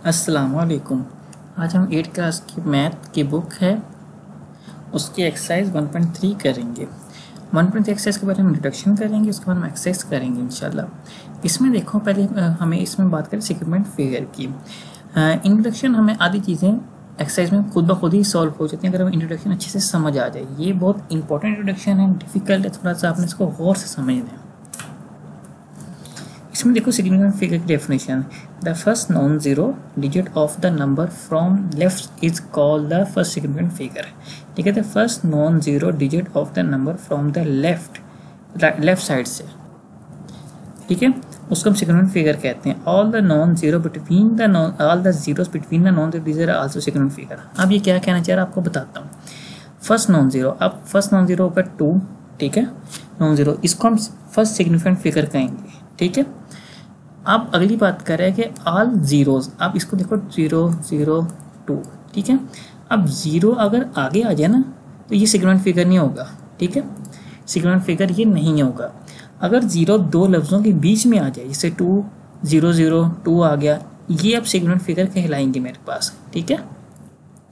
अस्सलामुअलैकुम। आज हम 8 क्लास की मैथ की बुक है उसकी एक्सरसाइज 1.3 करेंगे। 1.3 एक्सरसाइज के बारे में इंट्रोडक्शन करेंगे, उसके बाद हम एक्सरसाइज करेंगे इंशाल्लाह। इसमें देखो पहले हमें इसमें बात करें सेगमेंट फिगर की। इंट्रोडक्शन हमें आधी चीज़ें एक्सरसाइज में खुद ब खुद ही सॉल्व हो जाती हैं अगर हम इंट्रोडक्शन अच्छे से समझ आ जाए। ये बहुत इंपॉर्टेंट इंट्रोडक्शन है, डिफिकल्ट है, थोड़ा सा आपने इसको गौर से समझना है। इसमें देखो सिग्निफिकेंट फिगर की definition, the first non zero digit of the number from left is called the first significant figure. ठीक है, the first non zero digit of the number from the left side से, ठीक है, उसको हम significant figure कहते हैं। All the non zero between the all the zeros between the non zero digit are also significant figure. अब ये क्या कहना चाह रहा है आपको बताता हूँ। फर्स्ट नॉन जीरो, अब फर्स्ट नॉन जीरो होगा 2, ठीक है, नॉन जीरो, इसको हम फर्स्ट सिग्निफिकेंट फिगर कहेंगे। ठीक है, अब अगली बात कर रहे हैं कि ऑल जीरोज, अब इसको देखो 0 0 2, ठीक है। अब 0 अगर आगे आ जाए ना तो ये सिग्निफिकेंट फिगर नहीं होगा। ठीक है, सिग्निफिकेंट फिगर ये नहीं होगा। अगर 0 दो लफ्ज़ों के बीच में आ जाए, जैसे 2 0 0 2 आ गया, ये अब सिग्निफिकेंट फिगर कहलाएंगे मेरे पास। ठीक है,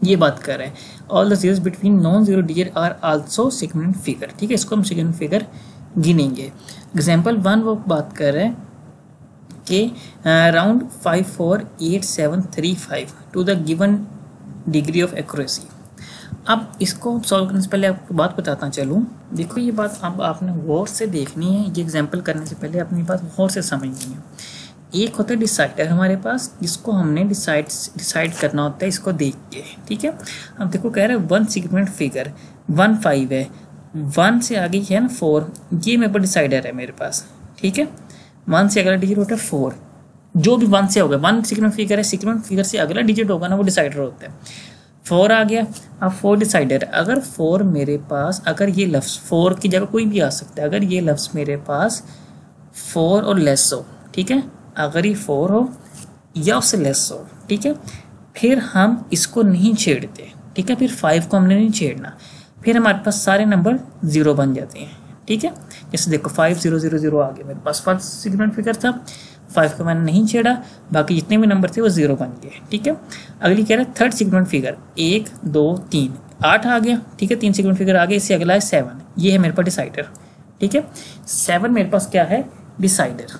ये बात कर रहे हैं। All the zeros between non zero digit are also significant figure. ठीक है, इसको हम सिग्निफिकेंट फिगर गिनेंगे। एग्जाम्पल 1 वो बात कर रहे हैं कि round 5 4 8 7 3 5 to the given degree of accuracy. अब इसको सॉल्व करने से पहले आपको बात बताता चलूँ। देखो ये बात अब आपने गौर से देखनी है, ये एग्जाम्पल करने से पहले अपनी बात गौर से समझनी है। एक होता है डिसाइडर हमारे पास, जिसको हमने डिसाइड करना होता है इसको देख के। ठीक है, अब देखो कह रहे हैं 1 सिग्निफिकेंट फिगर 1 5 है, 1 से आगे है ना 4, ये मेरे पास डिसाइडर है मेरे पास। ठीक है, 1 से अगला डिजिट होता है 4, जो भी 1 से होगा, 1 सिग्निफिकेंट फिगर है, सिग्निफिकेंट फिगर से अगला डिजिट होगा ना वो डिसाइडर होता है। 4 आ गया, अब 4 डिसाइडर है। अगर 4 मेरे पास, अगर ये लफ्ज़ 4 की जगह कोई भी आ सकता है, अगर ये लफ्ज़ मेरे पास 4 और लेस हो, ठीक है, अगर ये 4 हो या उससे लेस हो, ठीक है, फिर हम इसको नहीं छेड़ते। ठीक है, फिर 5 को हमने नहीं छेड़ना, फिर हमारे पास सारे नंबर 0 बन जाते हैं। ठीक है, जैसे देखो 5 0 0 0 आ गया, मेरे पास फर्स्ट सिग्निफिकेंट फिगर था, 5 को मैंने नहीं छेड़ा, बाकी जितने भी नंबर थे वो 0 बन गए। ठीक है, अगली कह रहे हैं थर्ड सिग्निफिकेंट फिगर 1 2 3 8 आ गया। ठीक है, 3 सिग्निफिकेंट फिगर आ गए, इससे अगला है 7, ये है मेरे पास डिसाइडर। ठीक है, 7 मेरे पास क्या है, डिसाइडर,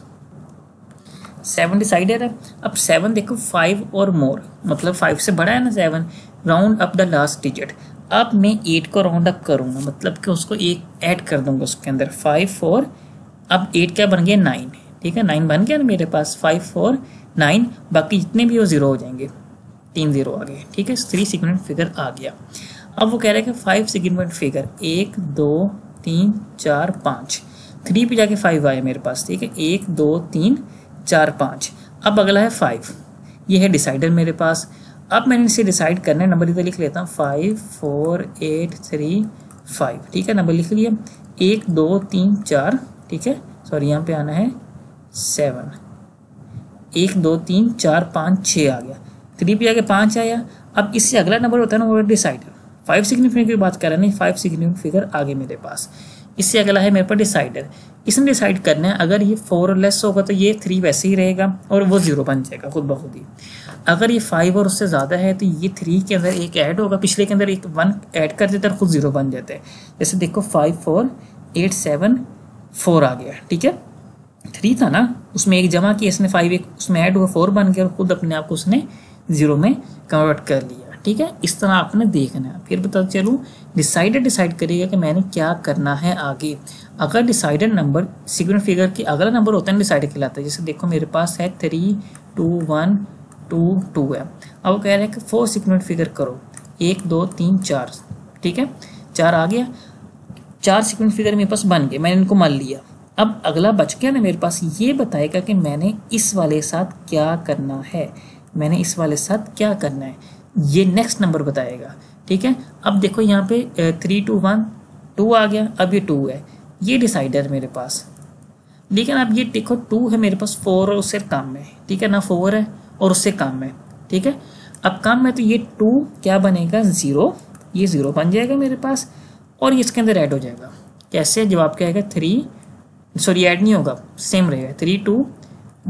7 डिसाइडर है। अब 7 देखो 5 और मोर, मतलब 5 से बड़ा है ना 7, round up the last digit. अब मैं 8 को राउंड अप करूँगा, मतलब कि उसको एक ऐड कर दूंगा उसके अंदर, 5 4, अब 8 क्या बन गया 9। ठीक है, 9 बन गया ना मेरे पास, 5 4 9, बाकी जितने भी वो 0 हो जाएंगे, 3 0 आ गए। ठीक है, 3 सिग्निफिकेंट फिगर आ गया। अब वो कह रहे हैं कि 5 सिग्निफिकेंट फिगर 1 2 3 4 5, 3 पे जाके 5 आया मेरे पास। ठीक है, 1 2 3 4 5, अब अगला है 5, ये है डिसाइडर मेरे पास। अब मैंने इसे डिसाइड करना है, नंबर इधर लिख लेता हूँ, 5 4 8 3 5। ठीक है, नंबर लिख लिया, 1 2 3 4, ठीक है, सॉरी यहाँ पे आना है 7, 1 2 3 4 5 6 आ गया, 3 पे आगे 5 आया। अब इससे अगला नंबर होता है ना वो डिसाइडर। 5 सिग्निफिकेंट की बात कर रहे हैं, नहीं 5 सिग्निफिकेंट फिगर आगे मेरे पास, इससे अगला है मेरे पास डिसाइडर। इसने डिसाइड करना है, अगर ये 4 और लेस होगा तो ये 3 वैसे ही रहेगा और वो 0 बन जाएगा खुद ब खुद ही। अगर ये 5 और उससे ज़्यादा है तो ये 3 के अंदर एक ऐड होगा, पिछले के अंदर एक 1 ऐड कर देता है, खुद 0 बन जाता है। जैसे देखो 5 4 8 7 4 आ गया। ठीक है, 3 था ना, उसमें एक जमा किया इसने, 5 एक उसमें ऐड हुआ, 4 बन गया और खुद अपने आप को उसने 0 में कन्वर्ट कर लिया। ठीक है, इस तरह आपने देखना है। फिर बता चलूँ, डिसाइडर डिसाइड करेगा कि मैंने क्या करना है आगे। अगर डिसाइडर नंबर सिग्निफिकेंट फिगर की अगला नंबर होता है डिसाइडर कहलाता है। जैसे देखो मेरे पास है 3 2 1 2 2 है। अब वो कह रहे हैं कि 4 सिग्निफिकेंट फिगर करो, 1 2 3 4। ठीक है, 4 आ गया, 4 सिग्निफिकेंट फिगर मेरे पास बन गए, मैंने इनको मान लिया। अब अगला बच गया ना मेरे पास, ये बताएगा कि मैंने इस वाले साथ क्या करना है, मैंने इस वाले साथ क्या करना है, ये नेक्स्ट नंबर बताएगा। ठीक है, अब देखो यहाँ पे 3 2 1 2 आ गया, अब ये 2 है, ये डिसाइडर मेरे पास। लेकिन अब ये देखो 2 है मेरे पास, 4 और उससे कम है। ठीक है ना, 4 है और उससे कम है। ठीक है, अब कम है तो ये 2 क्या बनेगा 0, ये 0 बन जाएगा मेरे पास और ये इसके अंदर ऐड हो जाएगा। कैसे, जवाब क्या आएगा 3, सॉरी ऐड नहीं होगा, सेम रहेगा, 3 2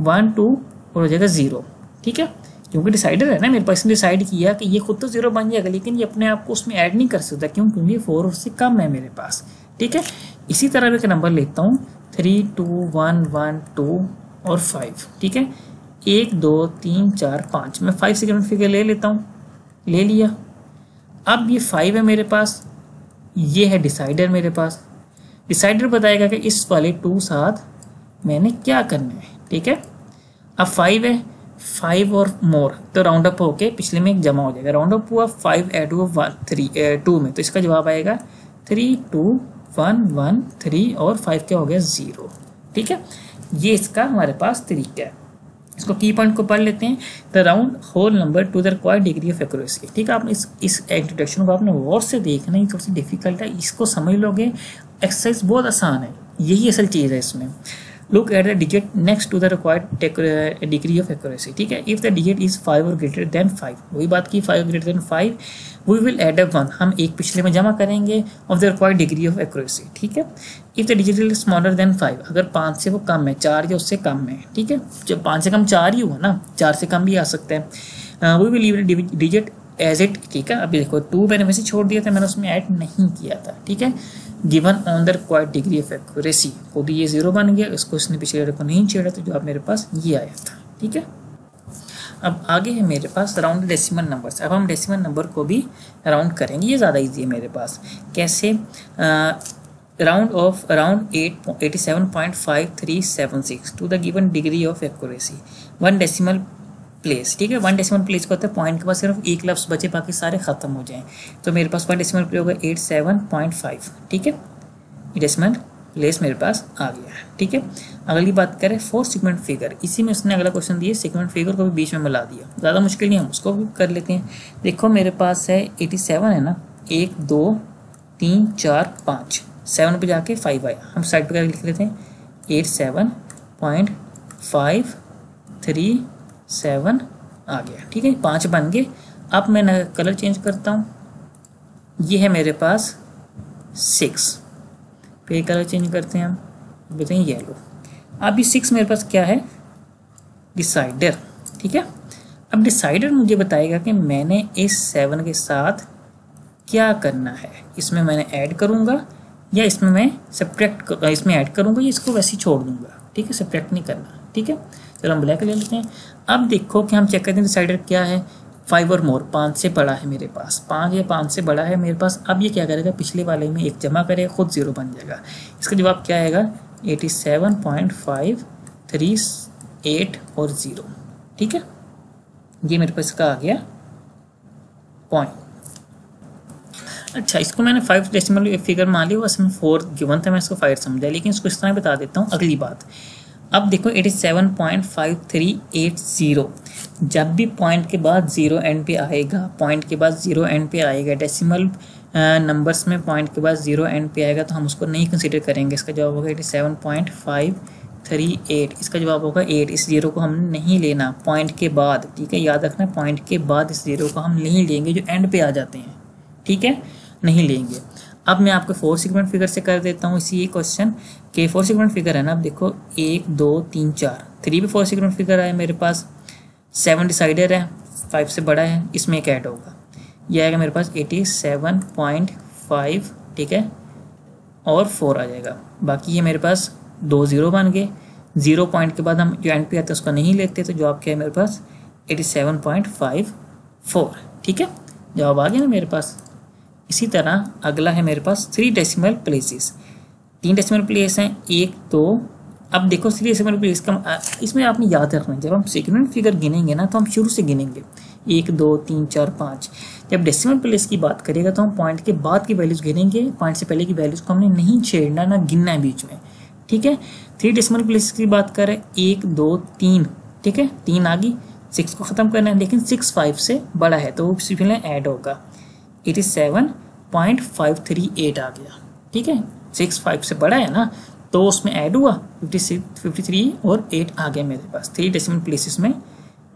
1 2 और हो जाएगा 0। ठीक है, क्योंकि डिसाइडर है ना मेरे पास, इसने डिसाइड किया कि ये खुद तो 0 बन जाएगा, लेकिन ये अपने आप को उसमें ऐड नहीं कर सकता। क्यों? क्योंकि 4 उससे कम है मेरे पास। ठीक है, इसी तरह मैं एक नंबर लेता हूँ 3 2 1 1 2 और 5। ठीक है, 1 2 3 4 5, मैं 5 सिग्निफिकेंट फिगर ले लेता हूँ, ले लिया। अब ये 5 है मेरे पास, ये है डिसाइडर मेरे पास। डिसाइडर बताएगा कि इस वाले 2 साथ मैंने क्या करना है। ठीक है, अब 5 है, 5 और मोर तो राउंड अप होके पिछले में एक जमा हो जाएगा। राउंड अप हुआ 5 ऐड हुआ 2 में, तो इसका जवाब आएगा 3 2 1 1 3 और 5 क्या हो गया 0। ठीक है, ये इसका हमारे पास तरीका है। इसको की पॉइंट को पढ़ लेते हैं। The round whole number two the required degree of accuracy. ठीक है, आपने इस इंट्रोडक्शन को आपने गौर से देखना, ये थोड़ी सी डिफिकल्ट है, इसको समझ लोगे एक्सरसाइज बहुत आसान है, यही असल चीज़ है इसमें। Look at the digit next to the required degree of accuracy. ठीक है, if the digit is 5 or greater than 5, वही बात की 5 greater than 5, we will add up 1, हम एक पिछले में जमा करेंगे of the required degree of accuracy. ठीक है, if the digit is smaller than 5, अगर 5 से वो कम है, 4 या उससे कम है। ठीक है, जब 5 से कम 4 ही हुआ ना, 4 से कम भी आ सकता है। we will leave the digit as it। ठीक है, अभी देखो 2 मैंने वैसे छोड़ दिया था, मैंने उसमें ऐड नहीं किया था। ठीक है, given on the required degree of accuracy, खुद ये 0 बन गया, इसको इसने पिछले को नहीं छेड़ा, तो जवाब मेरे पास ये आया था। ठीक है, अब आगे है मेरे पास राउंड डेसिमल नंबर्स। अब हम डेसिमल नंबर को भी राउंड करेंगे, ये ज़्यादा इजी है मेरे पास। कैसे? Round off around 87.5376 to the given degree of accuracy 1 decimal place. ठीक है, 1 डेसिमल प्लेस का होता है पॉइंट के पास सिर्फ एक लफ्ज़ बचे, बाकी सारे खत्म हो जाएं। तो मेरे पास 1 डेसिमल प्लेस होगा 87.5। ठीक है, डेसिमल प्लेस मेरे पास आ गया है। ठीक है, अगली बात करें 4 सेगमेंट फिगर। इसी में उसने अगला क्वेश्चन दिया, सेगमेंट फिगर को भी बीच में मिला दिया, ज़्यादा मुश्किल नहीं है, हम उसको भी कर लेते हैं। देखो मेरे पास है 87 है ना, 1 2 3 4 5, 7 पे जाके 5 आया, हम साइड पर लिख लेते हैं 87.537 आ गया। ठीक है, 5 बन गए। अब मैं कलर चेंज करता हूँ, ये है मेरे पास 6, फिर कलर चेंज करते हैं हम, बोलते हैं येलो। अब ये 6 मेरे पास क्या है? डिसाइडर। ठीक है, अब डिसाइडर मुझे बताएगा कि मैंने इस 7 के साथ क्या करना है। इसमें मैंने ऐड करूँगा या इसमें मैं सब्ट्रैक्ट, इसमें ऐड करूँगा या इसको वैसे ही छोड़ दूँगा। ठीक है, सब्ट्रैक्ट नहीं करना। ठीक है, चलो हम ब्लैक ले लेते हैं। अब देखो कि हम चेक करते हैं डिसाइडर क्या है, 5 और मोर, 5 से बड़ा है मेरे पास, 5 या 5 से बड़ा है मेरे पास। अब ये क्या करेगा, पिछले वाले में एक जमा करेगा, खुद 0 बन जाएगा। इसका जवाब क्या आएगा? 87.538 और 0। ठीक है, ये मेरे पास का आ गया पॉइंट। अच्छा, इसको मैंने 5 डेसिमल फिगर मान लिया, उसमें 4 गिवन था, मैं इसको 5 समझा, लेकिन इसको इस तरह बता देता हूँ। अगली बात, अब देखो 87.5380, जब भी पॉइंट के बाद 0 एंड पे आएगा, पॉइंट के बाद 0 एंड पे आएगा, डेसिमल नंबर्स में पॉइंट के बाद 0 एंड पे आएगा, तो हम उसको नहीं कंसीडर करेंगे। इसका जवाब होगा 87.538, इसका जवाब होगा 8। इस 0 को हमने नहीं लेना पॉइंट के बाद। ठीक है, याद रखना, पॉइंट के बाद इस 0 को हम नहीं लेंगे, जो एंड पे आ जाते हैं। ठीक है, नहीं लेंगे। अब मैं आपको 4 सेगमेंट फिगर से कर देता हूँ इसी क्वेश्चन के। 4 सेगमेंट फिगर है ना, अब देखो 1 2 3 4, 3 भी 4 सेगमेंट फिगर है मेरे पास। 7 डिसाइडर है, 5 से बड़ा है, इसमें एक ऐड होगा, यह आएगा मेरे पास 87.5। ठीक है, और 4 आ जाएगा, बाकी ये मेरे पास 2 0 बन गए। 0 पॉइंट के बाद हम जो एंड पे आते हैं उसको नहीं लेते, तो जवाब क्या है मेरे पास? 87.54। ठीक है, जवाब आ गया ना मेरे पास। इसी तरह अगला है मेरे पास 3 डेसिमल प्लेसेस। 3 डेसिमल प्लेस हैं, 1 2। अब देखो 3 डेसिमल प्लेस का, इसमें आपने याद रखना है, जब हम सेगमेंट फिगर गिनेंगे ना, तो हम शुरू से गिनेंगे 1 2 3 4 5। जब डेसिमल प्लेस की बात करेगा तो हम पॉइंट के बाद की वैल्यूज गिनेंगे, पॉइंट से पहले की वैल्यूज को हमने नहीं छेड़ना, ना गिनना है बीच में। ठीक है, 3 डेसिमल प्लेस की बात करें, 1 2 3। ठीक है, 3 आ गई, 6 को ख़त्म करना है, लेकिन 6 5 से बड़ा है, तो वो सिर्फ ऐड होगा, 87.538 आ गया। ठीक है, 6 5 से बड़ा है ना, तो उसमें ऐड हुआ 53 और 8 आ गया मेरे पास। 3 डेसिमल प्लेसेस में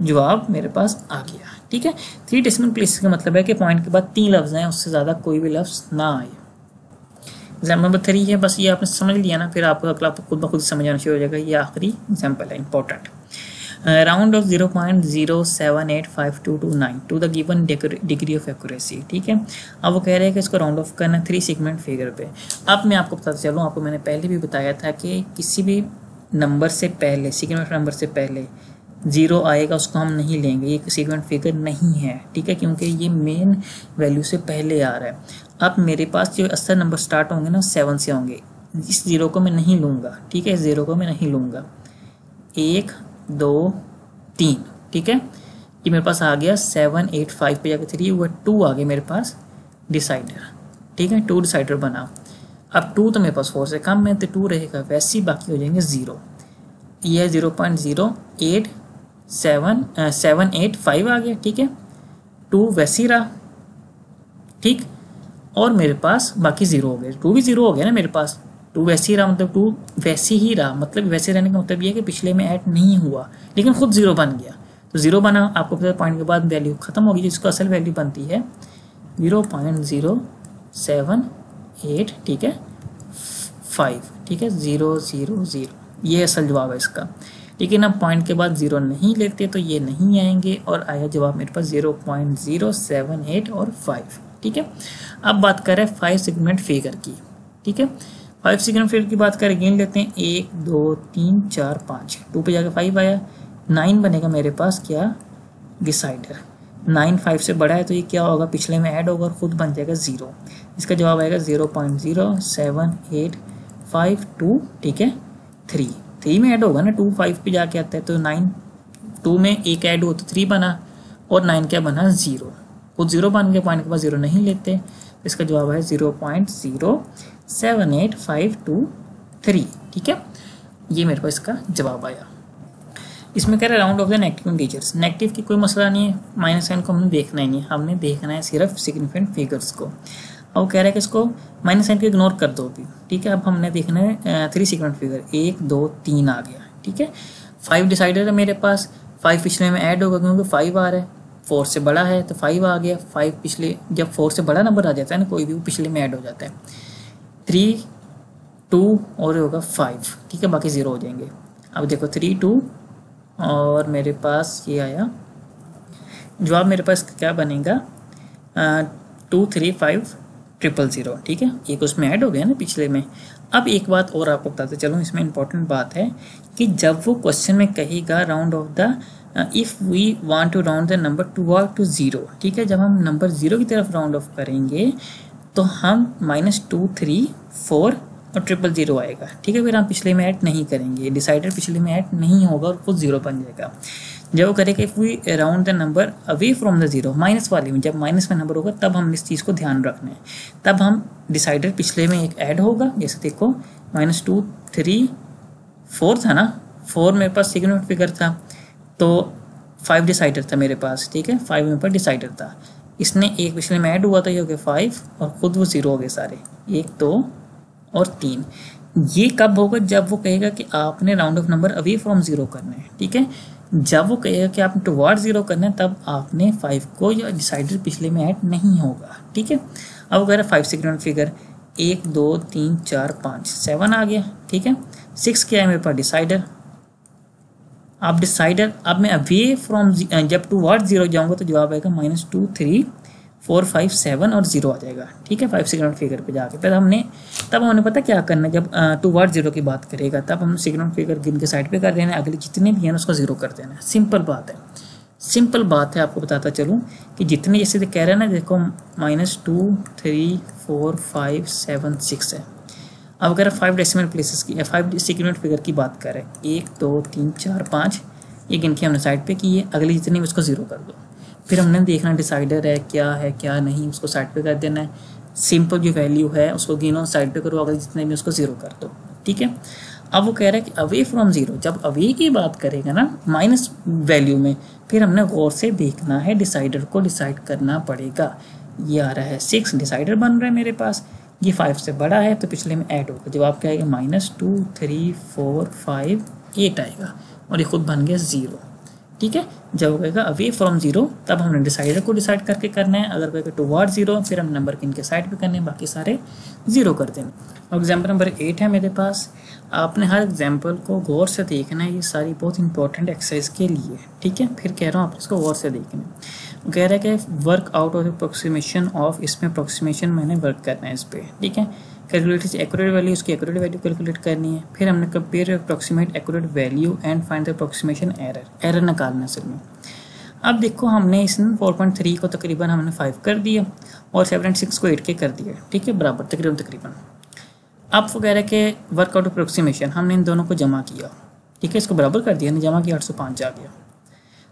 जवाब मेरे पास आ गया। ठीक है, 3 डेसिमल प्लेसेस का मतलब है कि पॉइंट के बाद 3 लफ्ज़ हैं, उससे ज़्यादा कोई भी लफ्ज़ ना आए। एग्जाम्पल नंबर 3 है, बस ये आपने समझ लिया ना, फिर आपको अगला खुद ब खुद समझ आना शुरू हो जाएगा। ये आखिरी एग्जाम्पल है, important. Round off 0.0785229 to the given degree of accuracy. ठीक है, अब वो कह रहे हैं कि इसको राउंड ऑफ करना 3 सेगमेंट फिगर पे। अब मैं आपको बताता चलूँ, आपको मैंने पहले भी बताया था कि किसी भी नंबर से पहले, सेगमेंट नंबर से पहले 0 आएगा उसको हम नहीं लेंगे, ये सेगमेंट फिगर नहीं है। ठीक है, क्योंकि ये मेन वैल्यू से पहले आ रहा है। अब मेरे पास जो असल नंबर स्टार्ट होंगे ना 7 से होंगे, इस 0 को मैं नहीं लूँगा। ठीक है, इस 0 को मैं नहीं लूँगा। 1 2 3, ठीक है, ये मेरे पास आ गया 7 8 5 पे जाकर 3 हुआ, 2 आ गया मेरे पास डिसाइडर। ठीक है, 2 डिसाइडर बना। अब 2 तो मेरे पास 4 से कम है तो 2 रहेगा वैसे ही, बाकी हो जाएंगे 0। ये है 0.08785 आ गया। ठीक है, 2 वैसे ही रहा। ठीक, और मेरे पास बाकी 0 हो गए। 2 भी 0 हो गया ना मेरे पास, 2 वैसे ही रहा, मतलब 2 वैसे ही रहा, मतलब वैसे रहने का मतलब ये है कि पिछले में ऐड नहीं हुआ लेकिन खुद 0 बन गया। तो 0 बना, आपको पता है पॉइंट के बाद वैल्यू खत्म होगी, जिसको असल वैल्यू बनती है 0.078, ठीक है 5, ठीक है 000, ये असल जवाब है इसका। लेकिन अब पॉइंट के बाद 0 नहीं लेते तो ये नहीं आएंगे और आया जवाब मेरे पास 0.078 और 5। ठीक है, अब बात करें 5 सेगमेंट फिगर की। ठीक है, 5 सेगमेंट फिगर की बात करें, गिन लेते हैं 1 2 3 4 5, 2 पे जाकर 5 आया, 9 बनेगा मेरे पास क्या डिसाइडर। 9 5 से बड़ा है तो ये क्या होगा, पिछले में ऐड होगा और खुद बन जाएगा 0। इसका जवाब आएगा 0.07852, ठीक है 3 में ऐड होगा ना, 2 5 पे जाके आता है तो 9 2 में एक ऐड हो तो 3 बना और 9 क्या बना 0, खुद 0 बन गया, पॉइंट के बाद 0 नहीं लेते। इसका जवाब है 0.07852 ठीक है, ये मेरे पास इसका जवाब आया। इसमें कह रहा है round off the negative integers. Negative की कोई मसला नहीं है, माइनस साइन को हमने देखना ही नहीं, हमने देखना है सिर्फ सिग्निफिकेंट फिगर्स को। अब कह रहा है कि इसको माइनस साइन को इग्नोर कर दो भी। ठीक है, अब हमने देखना है 3 सिग्निफिकेंट फिगर, 1 2 3 आ गया। ठीक है, 5 डिसाइडर है मेरे पास, 5 पिछले में ऐड होगा क्योंकि 5 आ रहा है, 4 से बड़ा है तो 5 आ गया। 5 पिछले, जब 4 से बड़ा नंबर आ जाता है ना कोई भी, वो पिछले में ऐड हो जाता है। 3 2 और होगा 5, ठीक है, बाकी 0 हो जाएंगे। अब देखो 3 2 और मेरे पास ये आया जवाब, मेरे पास क्या बनेगा 2 3 5 000। ठीक है, एक उसमें ऐड हो गया ना पिछले में। अब एक बात और आपको बताते चलूँ, इसमें इंपॉर्टेंट बात है कि जब वो क्वेश्चन में कहेगा round off the if we want to round the number toward to 0, ठीक है, जब हम नंबर 0 की तरफ राउंड ऑफ करेंगे तो हम -2 3 4 और 000 आएगा। ठीक है, फिर हम पिछले में ऐड नहीं करेंगे, डिसाइडर पिछले में ऐड नहीं होगा और खुद 0 बन जाएगा। जब वो करेगा if we round the number away from the 0, minus वाले में, जब माइनस में नंबर होगा तब हम इस चीज़ को ध्यान रखना है। तब हम डिसाइडर पिछले में एक ऐड होगा, जैसे देखो -2 3 4 था ना, 4 मेरे पास सिग्निफिकेंट फिगर था तो 5 डिसाइडर था मेरे पास। ठीक है, 5 मेरे पास डिसाइडर था, इसने एक पिछले में ऐड हुआ था, ये हो गया 5 और खुद वो 0 हो गए सारे, 1 2 और 3। ये कब होगा, जब वो कहेगा कि आपने round of number away from 0 करना है। ठीक है, जब वो कहेगा कि आपने टुवर्ड 0 करना है तब आपने 5 को या डिसाइडर पिछले में ऐड नहीं होगा। ठीक है, अब अगर 5 सिग्निफिकेंट फिगर 1 2 3 4 5 7 आ गया। ठीक है, 6 क्या है मेरे पास डिसाइडर। अब डिसाइडर, अब मैं अवे फ्रॉम, जब टुवर्ड 0 जाऊंगा तो जवाब आएगा -2 3 4 5 7 और 0 आ जाएगा। ठीक है, 5 सिग्निफिकेंट फिगर पे जाके तब हमने पता क्या करना है, जब टुवर्ड 0 की बात करेगा तब हम सिग्निफिकेंट फिगर गिन के साइड पे कर देना है, अगले जितने भी हैं उसको 0 कर देना है। सिंपल बात है, सिंपल बात है, आपको बताता चलूँ कि जितने जैसे कह रहे हैं ना, देखो -2 3 4 5 7 6 है। अब अगर 5 डेसिमल प्लेसेस की, 5 सिग्निफिकेंट फिगर की बात करें, 1 2 3 4 5, ये गिन के हमने साइड पे की है, अगले जितने भी उसको 0 कर दो। फिर हमने देखना डिसाइडर है क्या नहीं, उसको साइड पे कर देना है। सिंपल जो वैल्यू है उसको गिनो, साइड पे करो, अगले जितने भी उसको 0 कर दो। ठीक है, अब वो कह रहा है कि अवे फ्रॉम 0, जब अवे की बात करेगा ना माइनस वैल्यू में, फिर हमने गौर से देखना है, डिसाइडर को डिसाइड करना पड़ेगा। ये आ रहा है 6 डिसाइडर बन रहा है मेरे पास, ये 5 से बड़ा है तो पिछले में ऐड होगा, जवाब क्या आएगा -2 3 4 5 8 आएगा और ये खुद बन गया 0। ठीक है। जब वो कहेगा अवे फ्रॉम 0 तब हमने डिसाइडर को डिसाइड करके करना है, अगर कहेगा टुवर्ड 0 फिर हम नंबर के इनके साइड पे करने हैं, बाकी सारे 0 कर देना। एग्जाम्पल नंबर 8 है मेरे पास। आपने हर एग्जाम्पल को गौर से देखना है, ये सारी बहुत इंपॉर्टेंट एक्सरसाइज के लिए, ठीक है। फिर कह रहा हूँ आप इसको गौर से देखना है। वो कह रहा है कि work out of approximation of, इसमें अप्रोक्सीमेशन मैंने वर्क करना है इस पर, ठीक है। कैलकुलेट एक्यूरेट वैल्यू, उसकी एक्यूरेट वैल्यू कैलकुलेट करनी है। फिर हमने compare approximate accurate value and find the approximation error निकालना है सिर्फ में। अब देखो हमने इसमें 4.3 को तकरीबन हमने 5 कर दिया और 7.6 को 8 के कर दिया, ठीक है, बराबर तकरीबन। अब वो कह रहा है कि वर्कआउट अप्रोक्सीमेशन, हमने इन दोनों को जमा किया, ठीक है, इसको बराबर कर दिया, जमा किया 805 आ गया।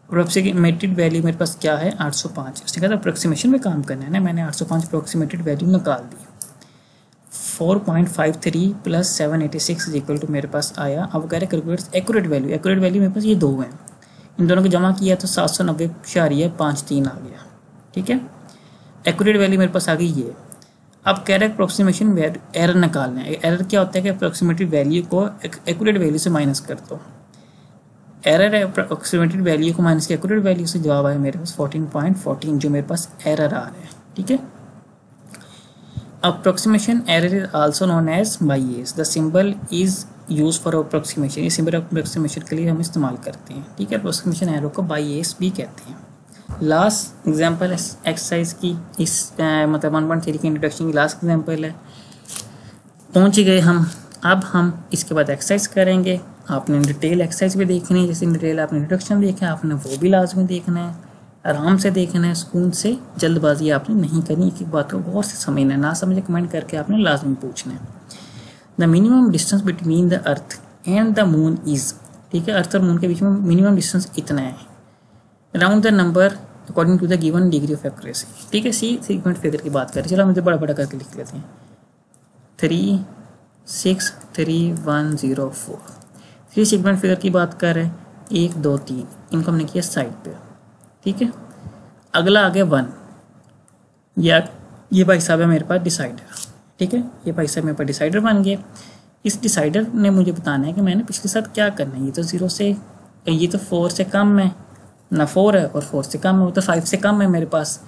अप्रोक्सीमेटेड वैल्यू मेरे पास क्या है 805, उसने कहा अप्रोक्सीमेशन में काम करना है ना, मैंने 805 अप्रोक्सीमेटेड वैल्यू निकाल दी। 4.53 प्लस 786 इक्वल टू मेरे पास आया। अब कह रहे calculate accurate value, accurate value मेरे पास ये दो हैं, इन दोनों को जमा किया तो 790.53 आ गया, ठीक है। एक्यूरेट वैल्यू मेरे पास आ गई ये। अब कह रहे अप्रोक्सीमेशन एरर निकालना है। एरर क्या होता है कि अप्रोक्सीमेटेड वैल्यू को एक्यूरेट वैल्यू से माइनस कर दो। एरर है अप्रोक्सीमेटेड वैल्यू को माइनस किया एक्यूरेट वैल्यू से, जवाब आया मेरे पास 14.14 जो मेरे पास एरर आ रहा है, ठीक है। Approximation error is also known as bias, the symbol is use for approximation, ये सिंबल अप्रोक्सीमेशन के लिए हम इस्तेमाल करते हैं, ठीक है। अप्रोक्सीमेशन एरर को बाइएस भी कहते हैं। लास्ट एग्जांपल एक्सरसाइज की इस मतलब 1.3 की इंट्रोडक्शन की लास्ट एग्जांपल है। पहुंच गए हम। अब हम इसके बाद एक्सरसाइज करेंगे। आपने डिटेल एक्सरसाइज भी देखनी है, जैसे डिटेल आपने इंट्रोडक्शन देखा है, आपने वो भी लाजमी देखना है, आराम से देखना है, सुकून से, जल्दबाजी आपने नहीं करनी, एक बात को गौर से समझना है, ना समझे कमेंट करके आपने लाजमी पूछना है। The minimum distance between the earth and the moon is, ठीक है, अर्थ और मून के बीच में मिनिमम डिस्टेंस इतना है। Round the number according to the given degree of accuracy, ठीक है। सी सीक्वेंट फिगर की बात करें, चलो हम इसे बड़ा बड़ा करके लिख लेते हैं। 3 6 3 1 0 4, 3 सीक्वेंट फिगर की बात कर रहे हैं, 1 2 3, इनको हमने किया साइड पे, ठीक है। अगला आ गया 1, या ये भाई साहब है मेरे पास डिसाइडर, ठीक है, ये भाई साहब मेरे पास डिसाइडर बन गया। इस डिसाइडर ने मुझे बताना है कि मैंने पिछले साथ क्या करना है। ये तो 0 से, ये तो 4 से कम है ना, 4 है और 4 से कम है, वो तो 5 से कम है मेरे पास।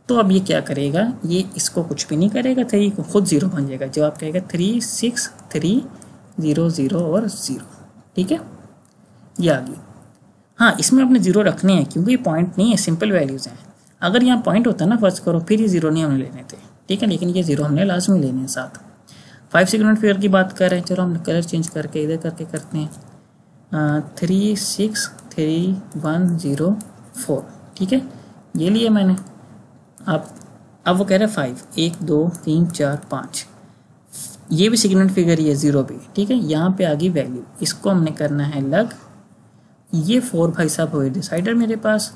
तो अब ये क्या करेगा, ये इसको कुछ भी नहीं करेगा, 3 को खुद 0 बन जाएगा। जवाब कहेगा 3 6 3 0 0 और 0, ठीक है, ये आ गई। हाँ, इसमें अपने 0 रखने हैं क्योंकि ये पॉइंट नहीं है, सिंपल वैल्यूज़ हैं। अगर यहाँ पॉइंट होता ना, फर्ज करो, फिर ये 0 नहीं हमने लेने थे, ठीक है, लेकिन ये 0 हमने लाजमी लेने हैं साथ। 5 सीक्वेंट फिगर की बात कर रहे हैं, चलो हम कलर चेंज करके इधर करके करते हैं। 3 6 3 1 0 4, ठीक है, ये लिया मैंने। अब वो कह रहे हैं 5 1 2 3 4 5, ये भी सीक्वेंट फिगर ही है, 0 भी, ठीक है। यहाँ पे आ गई वैल्यू, इसको हमने करना है लग। ये 4 भाई साहब हुए डिसाइडर मेरे पास,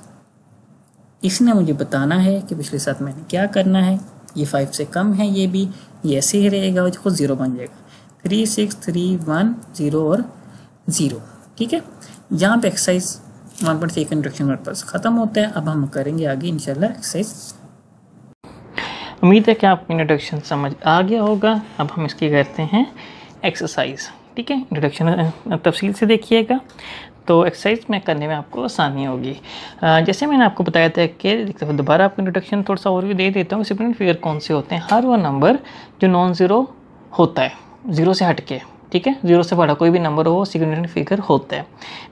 इसने मुझे बताना है कि पिछले साथ मैंने क्या करना है। ये 5 से कम है, ये भी, ये ऐसे ही रहेगा और खुद 0 बन जाएगा। 3 6 3 1 0 और 0, ठीक है। यहाँ पे एक्सरसाइज 1.3 का इंट्रोडक्शन मेरे पास ख़त्म होता है। अब हम करेंगे आगे इंशाल्लाह एक्सरसाइज। उम्मीद है कि आपको इंट्रोडक्शन समझ आ गया होगा। अब हम इसकी करते हैं एक्सरसाइज, ठीक है। इंट्रोडक्शन तफसील से देखिएगा तो एक्सरसाइज में करने में आपको आसानी होगी। जैसे मैंने आपको बताया था कि एक दफ़ा दोबारा आपको इंट्रोडक्शन थोड़ा सा ओवरव्यू दे देता हूँ। सिग्निफिकेंट फिगर कौन से होते हैं, हर वो नंबर जो नॉन ज़ीरो होता है, ज़ीरो से हट के, ठीक है, 0 से बड़ा कोई भी नंबर हो सिग्निफिकेंट फिगर होता है,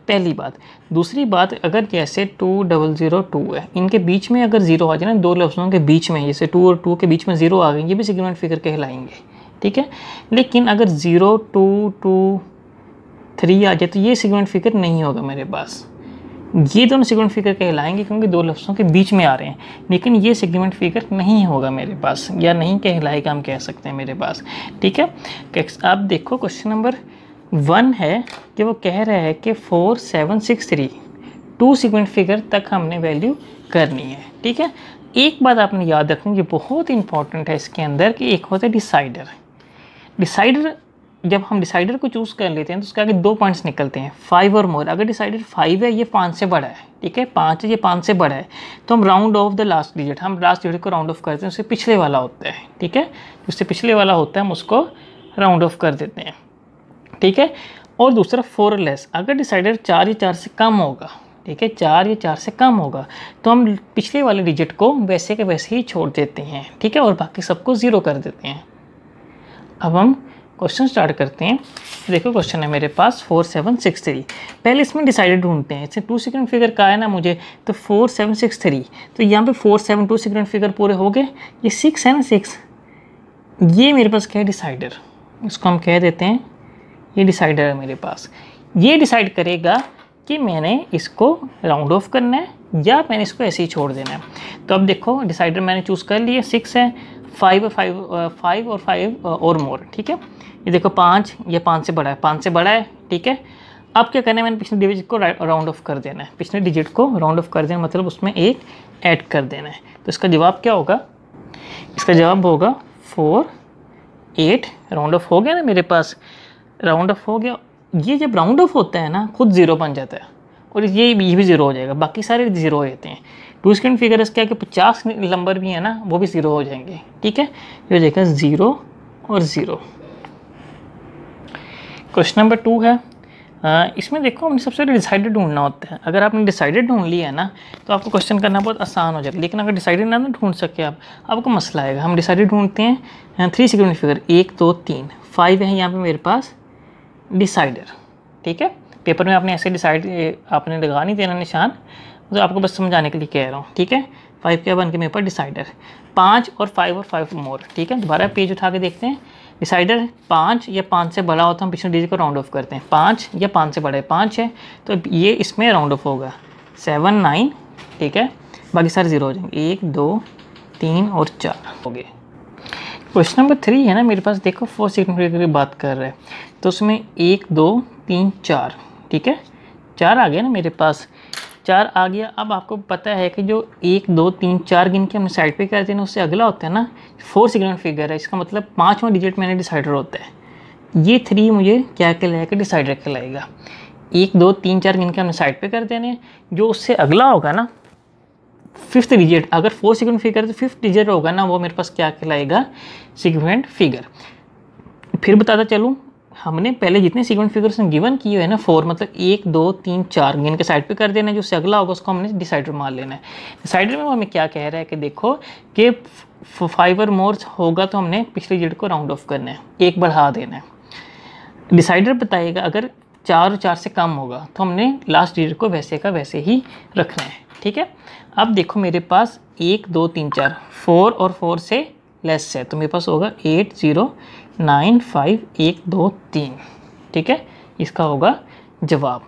पहली बात। दूसरी बात, अगर जैसे 2002 है, इनके बीच में अगर 0 आ जाए ना, दो लफ्ज़ों के बीच में, जैसे 2 और 2 के बीच में 0 आ गए, ये भी सिग्निफिकेंट फिगर कहलाएंगे, ठीक है। लेकिन अगर 0 2 2 3 आ जाए तो ये सिग्निफिकेंट फिगर नहीं होगा मेरे पास। ये दोनों सिग्निफिकेंट फिगर कहलाएंगे क्योंकि दो लफ्ज़ों के बीच में आ रहे हैं, लेकिन ये सिग्निफिकेंट फिगर नहीं होगा मेरे पास, या नहीं कहलाएगा, हम कह सकते हैं मेरे पास, ठीक है। आप देखो क्वेश्चन नंबर 1 है कि वो कह रहा है कि 4 7 6 3 2 सिग्निफिकेंट फिगर तक हमने वैल्यू करनी है, ठीक है। एक बात आपने याद रखनी, ये बहुत इंपॉर्टेंट है इसके अंदर, कि एक होता है डिसाइडर। डिसाइडर, जब हम डिसाइडर को चूज़ कर लेते हैं तो उसके आगे 2 पॉइंट्स निकलते हैं, 5 और मोर। अगर डिसाइडर 5 है, ये 5 से बड़ा है, ठीक है, 5 है, ये 5 से बड़ा है, तो हम round off the last digit, हम लास्ट डिजिट को राउंड ऑफ करते हैं, उससे पिछले वाला होता है, ठीक है, उससे पिछले वाला होता है, हम उसको राउंड ऑफ कर देते हैं, ठीक है। और दूसरा 4 और लेस, अगर डिसाइडर 4 या 4 से कम होगा, ठीक है, 4 या 4 से कम होगा तो हम पिछले वाले डिजिट को वैसे के वैसे ही छोड़ देते हैं, ठीक है, और बाकी सबको 0 कर देते हैं। अब हम क्वेश्चन स्टार्ट करते हैं। देखो क्वेश्चन है मेरे पास 4763। पहले इसमें डिसाइडेड ढूंढते हैं। इससे 2 सिक्वेंट फिगर का है ना मुझे, तो 4763, तो यहाँ पे 472 सिक्वेंट फिगर पूरे हो गए। ये 6 है ना, 6, ये मेरे पास क्या है, डिसाइडर। इसको हम कह देते हैं ये डिसाइडर है मेरे पास। ये डिसाइड करेगा कि मैंने इसको राउंड ऑफ करना है या मैंने इसको ऐसे ही छोड़ देना है। तो अब देखो डिसाइडर मैंने चूज़ कर लिया, 6 है, 5 और 5 और मोर, ठीक है। ये देखो 5, ये 5 से बड़ा है, 5 से बड़ा है, ठीक है। अब क्या करना है, मैंने पिछले डिजिट को राउंड ऑफ कर देना है। पिछले डिजिट को राउंड ऑफ कर देना मतलब उसमें 1 ऐड कर देना है। तो इसका जवाब क्या होगा, इसका जवाब होगा 4, 8। राउंड ऑफ हो गया ना मेरे पास, राउंड ऑफ हो गया। ये जब राउंड ऑफ होता है ना खुद 0 बन जाता है और ये भी 0 हो जाएगा, बाकी सारे 0 हो जाते हैं। 2 सिक्वेंट फिगर्स क्या है कि 50 नंबर भी है ना वो भी 0 हो जाएंगे, ठीक है। ये हो जाएगा 0 और 0। क्वेश्चन नंबर 2 है। इसमें देखो हमने सबसे पहले डिसाइडेड ढूंढना होता है। अगर आपने डिसाइडेड ढूंढ लिया है ना तो आपको क्वेश्चन करना बहुत आसान हो जाएगा। लेकिन अगर डिसाइडेड ना ढूंढ सके आपको मसला आएगा। हम डिसाइडेड ढूंढते हैं 3 सिक्वेंट फिगर, 1 2 3 5 है यहाँ पे मेरे पास डिसाइडर, ठीक है। पेपर में आपने ऐसे डिसाइड आपने लगा नहीं देना निशान, तो आपको बस समझाने के लिए कह रहा हूँ, ठीक है। 5 क्या बन के मेरे पास डिसाइडर, 5 और 5 मोर, ठीक है। दोबारा पेज उठा के देखते हैं। डिसाइडर 5 या 5 से बड़ा होता है, हम पिछले डिजिट को राउंड ऑफ करते हैं। 5 या 5 से बड़ा है, 5 है तो ये इसमें राउंड ऑफ होगा 7 9, ठीक है। बाकी सारे 0 हो जाएंगे, 1 2 3 और 4 हो गए। क्वेश्चन नंबर 3 है ना मेरे पास, देखो 4 सिक्वेंट फिगर की बात कर रहे हैं तो उसमें 1 2 3 4, ठीक है। 4 आ गया ना मेरे पास, 4 आ गया। अब आपको पता है कि जो 1 2 3 4 गिन के हमने साइड पे कर देना उससे अगला होता है ना 4 सिक्वेंट फिगर है। इसका मतलब 5वां डिजिट मैंने डिसाइडर होता है। ये 3 मुझे क्या कहलाएगा, डिसाइडर कहलाएगा। 1 2 3 4 गिन के हमने साइड पे कर देने, जो उससे अगला होगा ना 5th डिजिट, अगर 4 सिक्वेंट फिगर तो 5th डिजिट होगा ना वो मेरे पास क्या कहलाएगा, सिक्वेंट फिगर। फिर बताता चलूँ, हमने पहले जितने सीक्वेंट फिगर्स गिवन किए है ना 4, मतलब 1 2 3 4 गिन के साइड पे कर देना है, जो उससे अगला होगा उसको हमने डिसाइडर मान लेना है। डिसाइडर में वो हमें क्या कह रहा है कि देखो कि 5 और मोर होगा तो हमने पिछले डिजिट को राउंड ऑफ करना है, 1 बढ़ा देना है। डिसाइडर बताएगा अगर 4 और 4 से कम होगा तो हमने लास्ट डिजिट को वैसे का वैसे ही रखना है, ठीक है। अब देखो मेरे पास 1 2 3 4, 4 और 4 से लेस है तो मेरे पास होगा 8 0 9 5 1 2 3, ठीक है। इसका होगा जवाब।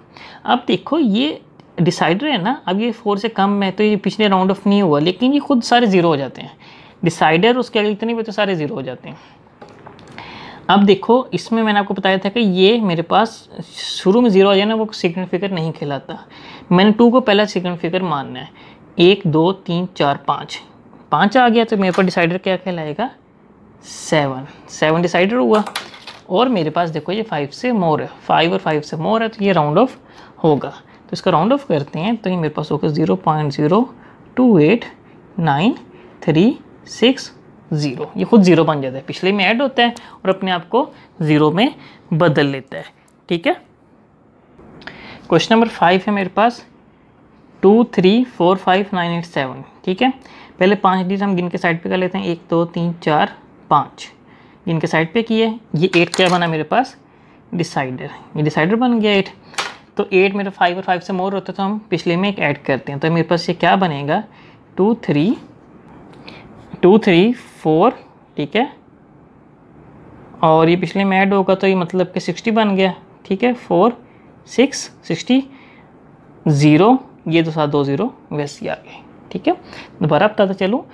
अब देखो ये डिसाइडर है ना, अब ये 4 से कम है तो ये पिछले राउंड ऑफ नहीं हुआ, लेकिन ये खुद सारे 0 हो जाते हैं। डिसाइडर उसके अगले इतने भी तो सारे 0 हो जाते हैं। अब देखो इसमें मैंने आपको बताया था कि ये मेरे पास शुरू में 0 हो जाए ना वो सिक्वेंट फिगर नहीं कहलाता। मैंने 2 को पहला सिक्वेंट फिगर मानना है। 1 2 3 4 5 आ गया तो मेरे पास डिसाइडर क्या कहलाएगा, 7 डिसाइडर हुआ। और मेरे पास देखो ये 5 से मोर है, 5 और 5 से मोर है तो ये राउंड ऑफ होगा। तो इसका राउंड ऑफ करते हैं तो ये मेरे पास होगा 0.0289360। ये खुद 0 बन जाता है, पिछले में ऐड होता है और अपने आप को 0 में बदल लेता है, ठीक है। क्वेश्चन नंबर 5 है मेरे पास 2 3 4 5 9 8 7, ठीक है। पहले 5 डिजिट हम गिन के साइड पे कर लेते हैं, 1 2 3 4 5 गिन के साइड पे किए। ये 8 क्या बना मेरे पास, डिसाइडर। ये डिसाइडर बन गया 8। तो 8 मेरे 5 और 5 से मोर होता है तो हम पिछले में एक ऐड करते हैं तो मेरे पास ये क्या बनेगा 2 3 4, ठीक है। और ये पिछले में ऐड होगा तो ये मतलब कि 60 बन गया, ठीक है। 4 6 60 0, ये तो 7 2 0 वैसे ही आ गए, ठीक है। दोबारा बताता चलूँ,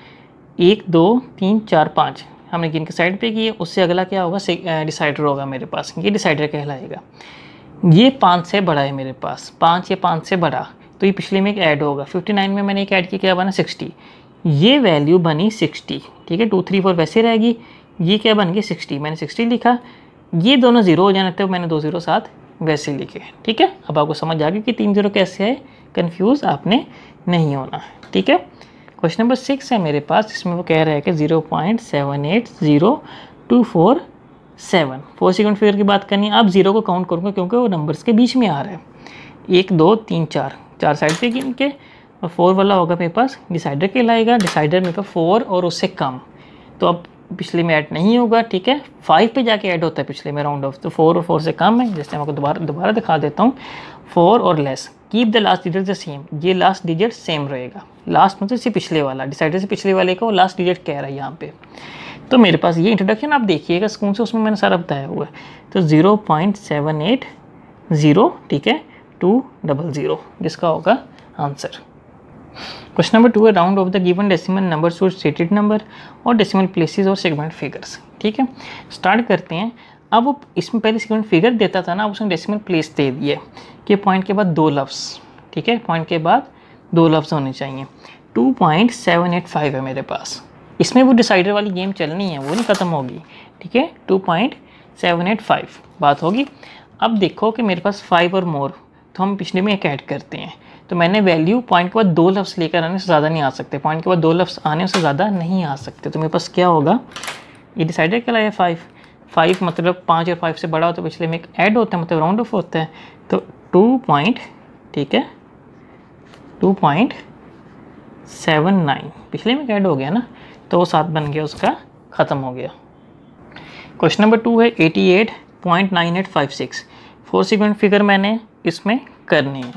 1 2 3 4 5 हमने गिन के साइड पे किए, उससे अगला क्या होगा, डिसाइडर होगा मेरे पास। ये डिसाइडर कहलाएगा। ये 5 से बड़ा है मेरे पास, 5 या 5 से बड़ा तो ये पिछले में एक ऐड होगा। 59 में मैंने एक ऐड किया, क्या बना 60। ये वैल्यू बनी 60, ठीक है। 2 3 4 वैसे रहेगी। ये क्या बन गई 60, मैंने 60 लिखा। ये दोनों 0 हो जाने थे, मैंने 2 0 साथ वैसे लिखे, ठीक है। अब आपको समझ आ गई कि 3 0 कैसे है, कंफ्यूज आपने नहीं होना, ठीक है। क्वेश्चन नंबर 6 है मेरे पास, इसमें वो कह रहा है कि 0.780247 4 सिक्वेंट फिगर की बात करनी है। आप 0 को काउंट करूँगा क्योंकि वो नंबर्स के बीच में आ रहा है। 1 2 3 4 4 साइड पे गिन के, और 4 वाला होगा मेरे पास डिसाइडर कहलाएगा। डिसाइडर मेरे पास 4 और उससे कम, तो अब पिछले में ऐड नहीं होगा, ठीक है। 5 पे जाके ऐड होता है पिछले में राउंड ऑफ, तो 4 और 4 से कम है। जैसे मैं आपको दोबारा दिखा देता हूँ, 4 और less, keep the last digit the same, ये लास्ट डिजिट सेम रहेगा। लास्ट मतलब से पिछले वाला, डिसाइडर से पिछले वाले का वो लास्ट डिजिट कह रहा है यहाँ पे। तो मेरे पास ये इंट्रोडक्शन आप देखिएगा स्कूल से, उसमें मैंने सारा बताया हुआ है। तो 0.780, ठीक है, 200, जिसका होगा आंसर। क्वेश्चन नंबर 2 है, round off the given decimal number two stated number और डेसिमल प्लेसेस और सेगमेंट फिगर्स, ठीक है। स्टार्ट करते हैं। अब वो इसमें पहले सेगमेंट फिगर देता था ना, उसने डेसिमल प्लेस दे दिए कि पॉइंट के बाद 2 लफ्ज़, ठीक है, पॉइंट के बाद 2 लफ्ज़ होने चाहिए। 2.785 है मेरे पास, इसमें वो डिसाइडर वाली गेम चलनी है, वो नहीं ख़त्म होगी, ठीक है। 2.785 बात होगी। अब देखो कि मेरे पास 5 और मोर, तो हम पिछले में एक ऐड करते हैं। तो मैंने वैल्यू पॉइंट के बाद 2 लफ्ज़ लेकर आने से ज़्यादा नहीं आ सकते, पॉइंट के बाद 2 लफ्ज़ आने से ज़्यादा नहीं आ सकते। तो मेरे पास क्या होगा, ये डिसाइडर क्या लाया 5 मतलब 5 और 5 से बड़ा हो तो पिछले में एक ऐड होता है, मतलब राउंड ऑफ होता है। तो 2 ठीक है 2.79 पिछले में ऐड हो गया ना, तो वो 7 बन गया, उसका ख़त्म हो गया। क्वेश्चन नंबर 2 है 88.9856, 4 सेगमेंट फिगर मैंने इसमें करनी है।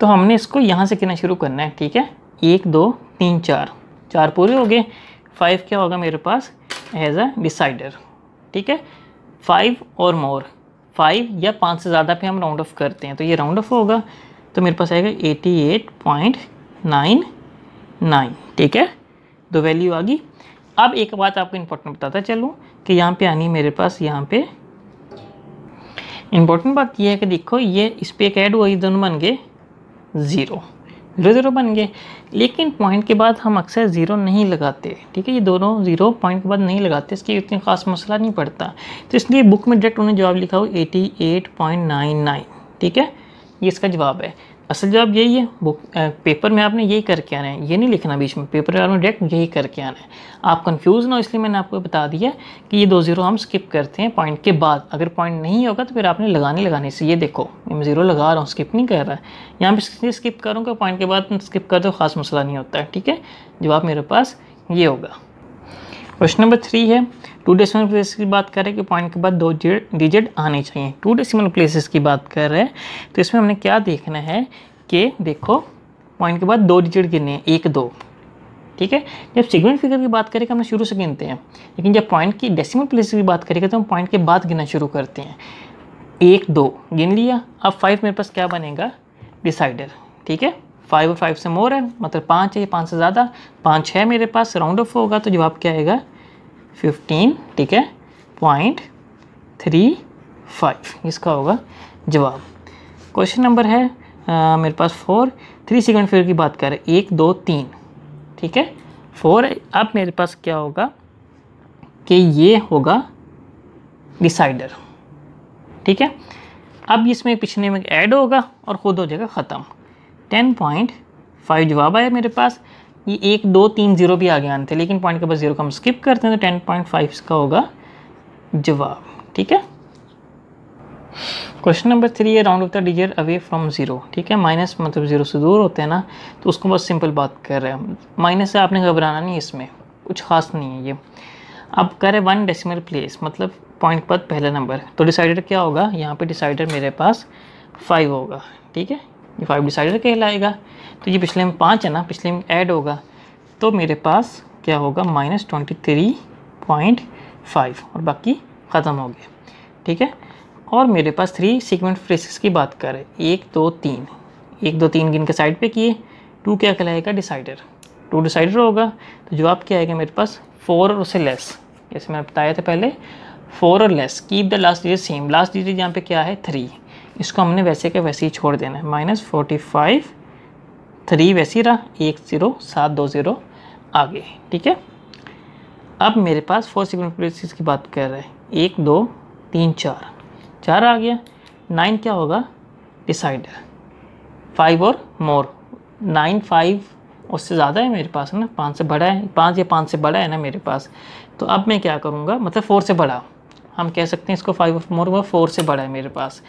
तो हमने इसको यहाँ से गिनना शुरू करना है, ठीक है। 1 2 3 4 पूरे हो गए। 5 क्या होगा मेरे पास एज अ डिसाइडर, ठीक है। 5 और मोर, 5 या 5 से ज़्यादा पे हम राउंड ऑफ करते हैं, तो ये राउंड ऑफ होगा। तो मेरे पास आएगा 88.99, ठीक है। 2 वैल्यू आ गई। अब एक बात आपको इंपॉर्टेंट बताता चलूँ कि यहाँ पे आनी मेरे पास, यहाँ पे इंपॉर्टेंट बात ये है कि देखो ये इस पर एक ऐड हुआ, ये दोनों बन गए 0 बन गए। लेकिन पॉइंट के बाद हम अक्सर 0 नहीं लगाते, ठीक है। ये दोनों 0 पॉइंट के बाद नहीं लगाते, इसकी इतनी खास मसला नहीं पड़ता। तो इसलिए बुक में डायरेक्ट उन्होंने जवाब लिखा हो 88.99, ठीक है। ये इसका जवाब है। असल जवाब यही है। बुक पेपर में आपने यही करके आना है, ये नहीं लिखना बीच में, पेपर में आपने डायरेक्ट यही करके आना है। आप कंफ्यूज ना हो, इसलिए मैंने आपको बता दिया कि ये 2 0 हम स्किप करते हैं पॉइंट के बाद। अगर पॉइंट नहीं होगा तो फिर आपने लगाने से, ये देखो मैं 0 लगा रहा हूँ, स्किप नहीं कर रहा है। यहाँ पे स्किप करूँगा पॉइंट के बाद स्किप कर दो, खास मसला नहीं होता है, ठीक है। जवाब मेरे पास ये होगा। क्वेश्चन नंबर 3 है 2 डेसिमल प्लेसेस की बात कर रहे हैं कि पॉइंट के बाद 2 डिजिट आने चाहिए। 2 डेसिमल प्लेसेस की बात कर रहे हैं, तो इसमें हमने क्या देखना है कि देखो पॉइंट के बाद 2 डिजिट गिनने हैं, 1 2, ठीक है। जब सेगमेंट फिगर की बात करें हम शुरू से गिनते हैं, लेकिन जब पॉइंट की डेसिमल प्लेसेस की बात करेंगे तो हम पॉइंट के बाद गिनना शुरू करते हैं। 1 2 गिन लिया। अब 5 मेरे पास क्या बनेगा, डिसाइडर, ठीक है। 5 और 5 से मोर है, मतलब 5 है, 5 से ज़्यादा, 5 है मेरे पास, राउंड ऑफ होगा। तो जवाब क्या आएगा 15, ठीक है, .35 इसका होगा जवाब। क्वेश्चन नंबर है मेरे पास 4 3 सेगमेंट फिगर की बात करें, 1 2 3, ठीक है। 4 अब मेरे पास क्या होगा कि ये होगा डिसाइडर, ठीक है। अब इसमें पिछले में ऐड होगा और ख़ुद हो जाएगा ख़त्म। 10.5 जवाब आया मेरे पास। ये 1 2 3 0 भी आगे आने थे, लेकिन पॉइंट के बाद 0 का हम स्किप करते हैं, तो 10.5 इसका होगा जवाब, ठीक है। क्वेश्चन नंबर 3 है round off the digit away from 0, ठीक है। माइनस मतलब 0 से दूर होते हैं ना, तो उसको बहुत सिंपल बात कर रहे हैं। माइनस से आपने घबराना नहीं, इसमें कुछ खास नहीं है ये। अब करे 1 डेसिमल प्लेस, मतलब पॉइंट पर पहला नंबर, तो डिसाइडर क्या होगा, यहाँ पे डिसाइडर मेरे पास 5 होगा, ठीक है। ये 5 डिसाइडर कहलाएगा। तो ये पिछले में 5 है ना, पिछले में ऐड होगा, तो मेरे पास क्या होगा -23.5 और बाकी ख़त्म हो गया, ठीक है। और मेरे पास 3 सीक्वेंट फ्रेसेस की बात करें, 1 2 3, 1 2 3 गिन के साइड पे किए। 2 क्या कहलाएगा, डिसाइडर, 2 डिसाइडर होगा। तो जवाब क्या आएगा मेरे पास 4 और उससे लेस, जैसे मैंने बताया था पहले 4 और less. Keep the last digit same, last digit यहाँ पे क्या है 3, इसको हमने वैसे के वैसे ही छोड़ देना है। -45 3 वैसे ही रहा, 1 0 7 2 0 आगे, ठीक है। अब मेरे पास 4 सीक्वेंट फ्रेसेस की बात कर रहे हैं, 1 2 3 4 आ गया। 9 क्या होगा, डिसाइडर। 5 और मोर, 9 5 उससे ज़्यादा है मेरे पास है ना, 5 से बड़ा है, 5 या 5 से बड़ा है ना मेरे पास। तो अब मैं क्या करूँगा, मतलब 4 से बड़ा हम कह सकते हैं इसको, 5 और मोर हुआ 4 से बड़ा है मेरे पास।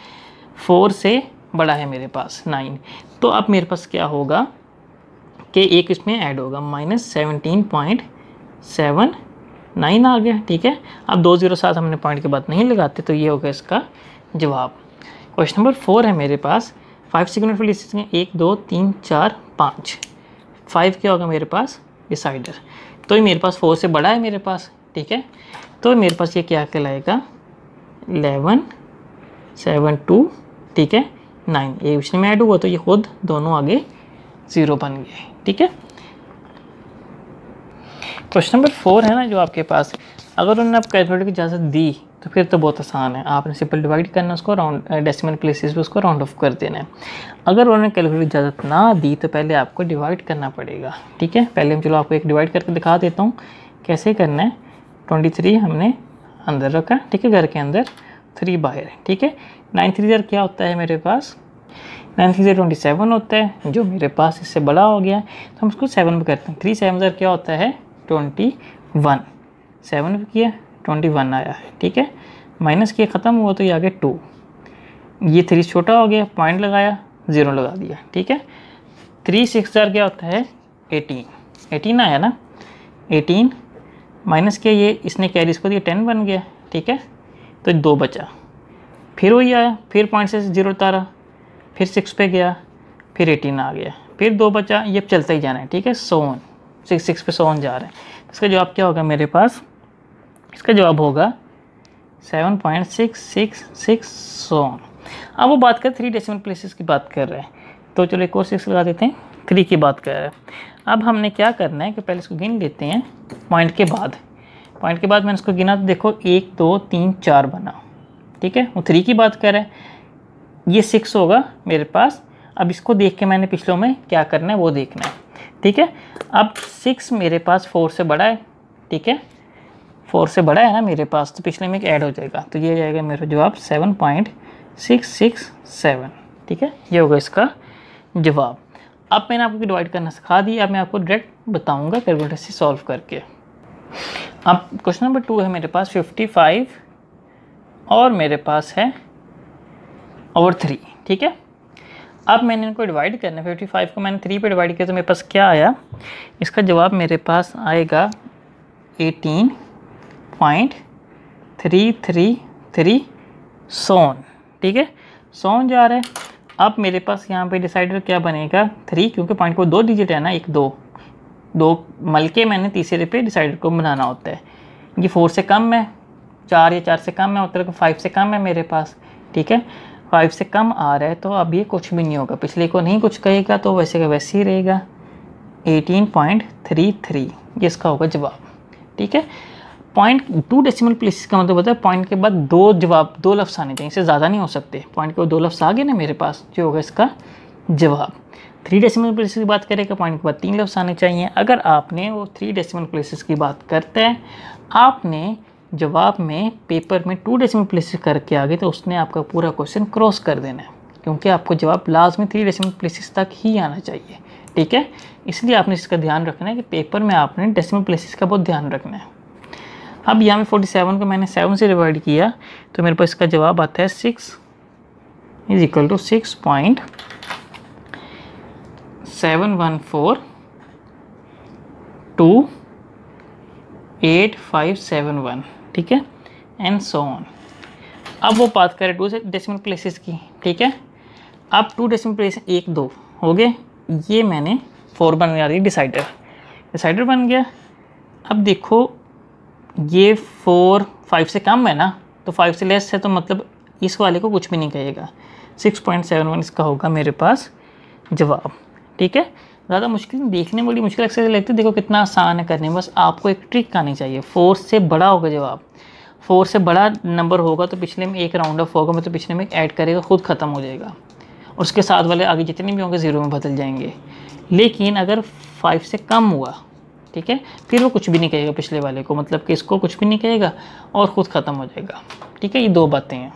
4 से बड़ा है मेरे पास 9, तो अब मेरे पास क्या होगा कि एक इसमें ऐड होगा -17.79 आ गया। ठीक है, अब 2 0 साथ हमने पॉइंट के बाद नहीं लगाते, तो ये होगा इसका जवाब। क्वेश्चन नंबर 4 है मेरे पास 5 सिक्वेंट प्लेसेस में 1 2 3 4 5, 5 क्या होगा मेरे पास डिसाइडर, तो ये मेरे पास 4 से बड़ा है मेरे पास। ठीक है, तो मेरे पास ये क्या कहलाएगा 11 7 2, ठीक है 9, ये इसमें ऐड हुआ तो ये खुद दोनों आगे 0 बन गए। ठीक है, क्वेश्चन नंबर 4 है ना जो आपके पास, अगर उन्होंने आप कैलकुलेटर की इजाज़त दी तो फिर तो बहुत आसान है, आपने सिंपल डिवाइड करना उसको, राउंड डेसिमल प्लेसेस पे उसको राउंड ऑफ कर देना है। अगर उन्होंने कैलकुलेटर की इजाज़त ना दी तो पहले आपको डिवाइड करना पड़ेगा। ठीक है, पहले हम चलो आपको एक डिवाइड करके दिखा देता हूँ कैसे करना है। 23 हमने अंदर रखा, ठीक है, घर के अंदर, 3 बाहर। ठीक है, 9 3 क्या होता है मेरे पास, 9 3 27 होता है, जो मेरे पास इससे बड़ा हो गया तो हम उसको 7 पे करते हैं। 3 7 क्या होता है 21, 7 पे किया 21 आया है। ठीक है, माइनस किया ख़त्म हुआ तो ये आ गया 2, ये 3 छोटा हो गया, पॉइंट लगाया 0 लगा दिया। ठीक है, 3 6 क्या होता है 18 आया ना, 18 माइनस किया, ये इसने कैरी इसको दिया 10 बन गया। ठीक है, तो 2 बचा, फिर वही आया, फिर पॉइंट से 0 उतारा, फिर 6 पे गया, फिर 18 आ गया, फिर 2 बचा, ये चलता ही जाना है। ठीक है, 6 पे 100 जा रहा है। इसका जवाब क्या होगा मेरे पास, इसका जवाब होगा 7.666। अब वो बात कर 3 डेसिमल प्लेसेस की बात कर रहे हैं, तो चलो एक और 6 लगा देते हैं, 3 की बात कर रहे हैं। अब हमने क्या करना है कि पहले इसको गिन लेते हैं पॉइंट के बाद। पॉइंट के बाद मैंने इसको गिना तो देखो 1 2 3 4 बना। ठीक है, वो 3 की बात कर रहे हैं, ये 6 होगा मेरे पास। अब इसको देख के मैंने पिछलों में क्या करना है वो देखना है। ठीक है, अब 6 मेरे पास 4 से बड़ा है। ठीक है, 4 से बड़ा है ना मेरे पास, तो पिछले में एक ऐड हो जाएगा, तो ये जाएगा मेरा जवाब 7.667। ठीक है, ये होगा इसका जवाब। अब मैंने आपको डिवाइड करना सिखा दिया, अब मैं आपको डायरेक्ट बताऊंगा कैलकुलेटर से सॉल्व करके। अब क्वेश्चन नंबर 2 है मेरे पास 55 और मेरे पास है ओवर 3। ठीक है, अब मैंने इनको डिवाइड करना है, 55 को मैंने 3 पे डिवाइड किया तो मेरे पास क्या आया, इसका जवाब मेरे पास आएगा 18.333 सोन। ठीक है, सोन जा रहा है। अब मेरे पास यहाँ पे डिसाइडर क्या बनेगा 3, क्योंकि पॉइंट को 2 डिजिट है ना, 1 2 मल के मैंने तीसरे पे डिसाइडर को बनाना होता है। ये 4 से कम है, 4 या 4 से कम है, उत्तर 5 से कम है मेरे पास। ठीक है, 5 से कम आ रहा है तो अब ये कुछ भी नहीं होगा, पिछले को नहीं कुछ कहेगा तो वैसे का वैसे ही रहेगा। 18.33 ये इसका होगा जवाब। ठीक है, पॉइंट 2 डेसिमल प्लेसेस का मतलब होता है पॉइंट के बाद 2 लफ्ज़ आने चाहिए, इससे ज़्यादा नहीं हो सकते। पॉइंट के बाद 2 लफ्ज़ आ गए ना मेरे पास, जो होगा इसका जवाब। 3 डेसिमल प्लेसेस की बात करेगा, पॉइंट के बाद 3 लफ्ज़ आने चाहिए। अगर आपने वो 3 डेसिमल प्लेसेस की बात करते हैं, आपने जवाब में पेपर में 2 डेसिमल प्लेसेस करके आ गए तो उसने आपका पूरा क्वेश्चन क्रॉस कर देना है, क्योंकि आपको जवाब लाजमी 3 डेसिमल प्लेसेस तक ही आना चाहिए। ठीक है, इसलिए आपने इसका ध्यान रखना है कि पेपर में आपने डेसिमल प्लेसेस का बहुत ध्यान रखना है। अब यहाँ में 47 को मैंने 7 से डिवाइड किया तो मेरे पास इसका जवाब आता है 6 = 6.7142857 ठीक है, एंड सो ऑन। अब वो बात करें 2 डेसिमल प्लेसेस की। ठीक है, अब 2 डेसिमल प्लेस 1 2 हो गए, ये मैंने 4 बन गया, डिसाइडर बन गया। अब देखो ये 4 5 से कम है ना, तो 5 से लेस है तो मतलब इस वाले को कुछ भी नहीं कहेगा। 6.71 इसका होगा मेरे पास जवाब। ठीक है, ज़्यादा मुश्किल देखने में बड़ी मुश्किल एक्सरसाइज लगती है, देखो कितना आसान है करने में, बस आपको एक ट्रिक आनी चाहिए। 4 से बड़ा होगा जवाब, 4 से बड़ा नंबर होगा तो पिछले में एक राउंड ऑफ होगा, मतलब पिछले में एक ऐड करेगा, खुद ख़त्म हो जाएगा, उसके साथ वाले आगे जितने भी होंगे 0 में बदल जाएंगे। लेकिन अगर 5 से कम हुआ, ठीक है, फिर वो कुछ भी नहीं कहेगा पिछले वाले को, मतलब कि इसको कुछ भी नहीं कहेगा और ख़ुद ख़त्म हो जाएगा। ठीक है, ये 2 बातें हैं।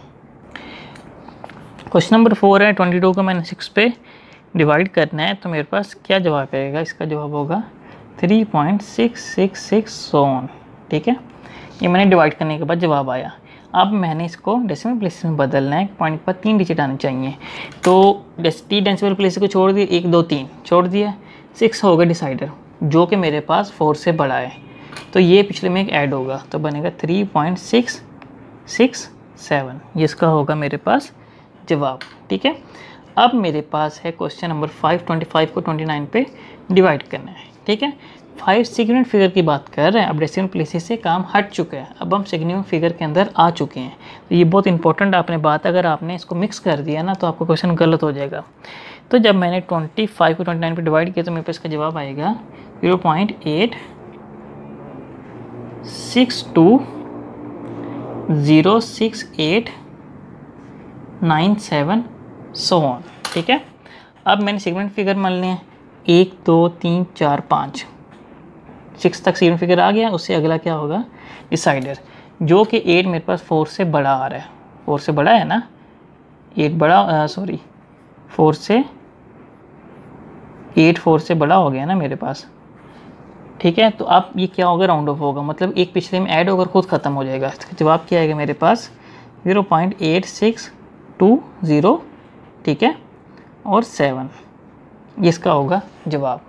क्वेश्चन नंबर 4 है 22 को मैंने 6 पे डिवाइड करना है तो मेरे पास क्या जवाब आएगा, इसका जवाब होगा 3.666 सोन। ठीक है, ये मैंने डिवाइड करने के बाद जवाब आया। अब मैंने इसको डेसिमल प्लेसेस में बदलना है, पॉइंट पर 3 डिजिट आने चाहिए। तो 3 डेसिमल प्लेसेस को छोड़ दिए, 1 2 3 छोड़ दिया, 6 होगा डिसाइडर जो कि मेरे पास 4 से बड़ा है, तो ये पिछले में एक ऐड होगा तो बनेगा 3.667, ये इसका होगा मेरे पास जवाब। ठीक है, अब मेरे पास है क्वेश्चन नंबर 5, 25 को 29 पे डिवाइड करना है। ठीक है, 5 सिग्निफिकेंट फिगर की बात कर रहे हैं, अब डेसिमल प्लेसेस से काम हट चुका है, अब हम सिग्निफिकेंट फिगर के अंदर आ चुके हैं। तो ये बहुत इंपॉर्टेंट आपने बात, अगर आपने इसको मिक्स कर दिया ना तो आपका क्वेश्चन गलत हो जाएगा। तो जब मैंने 25 को 29 पे डिवाइड किया तो मेरे पास इसका जवाब आएगा 0.8620689 सो ऑन। ठीक है, अब मैंने सिग्निफिकेंट फिगर मान लिए हैं 1 2 3 4 5, 6 तक सिग्निफिकेंट फिगर आ गया। उससे अगला क्या होगा डिसाइडर, जो कि 8 मेरे पास 4 से बड़ा आ रहा है, 4 से बड़ा है ना, 8 बड़ा 4 से 8 4 से बड़ा हो गया ना मेरे पास। ठीक है, तो अब ये क्या होगा, राउंड ऑफ होगा, मतलब एक पिछले में ऐड होकर खुद ख़त्म हो जाएगा। इसका जवाब क्या आएगा मेरे पास 0.8620। ठीक है, और 7, ये इसका होगा जवाब।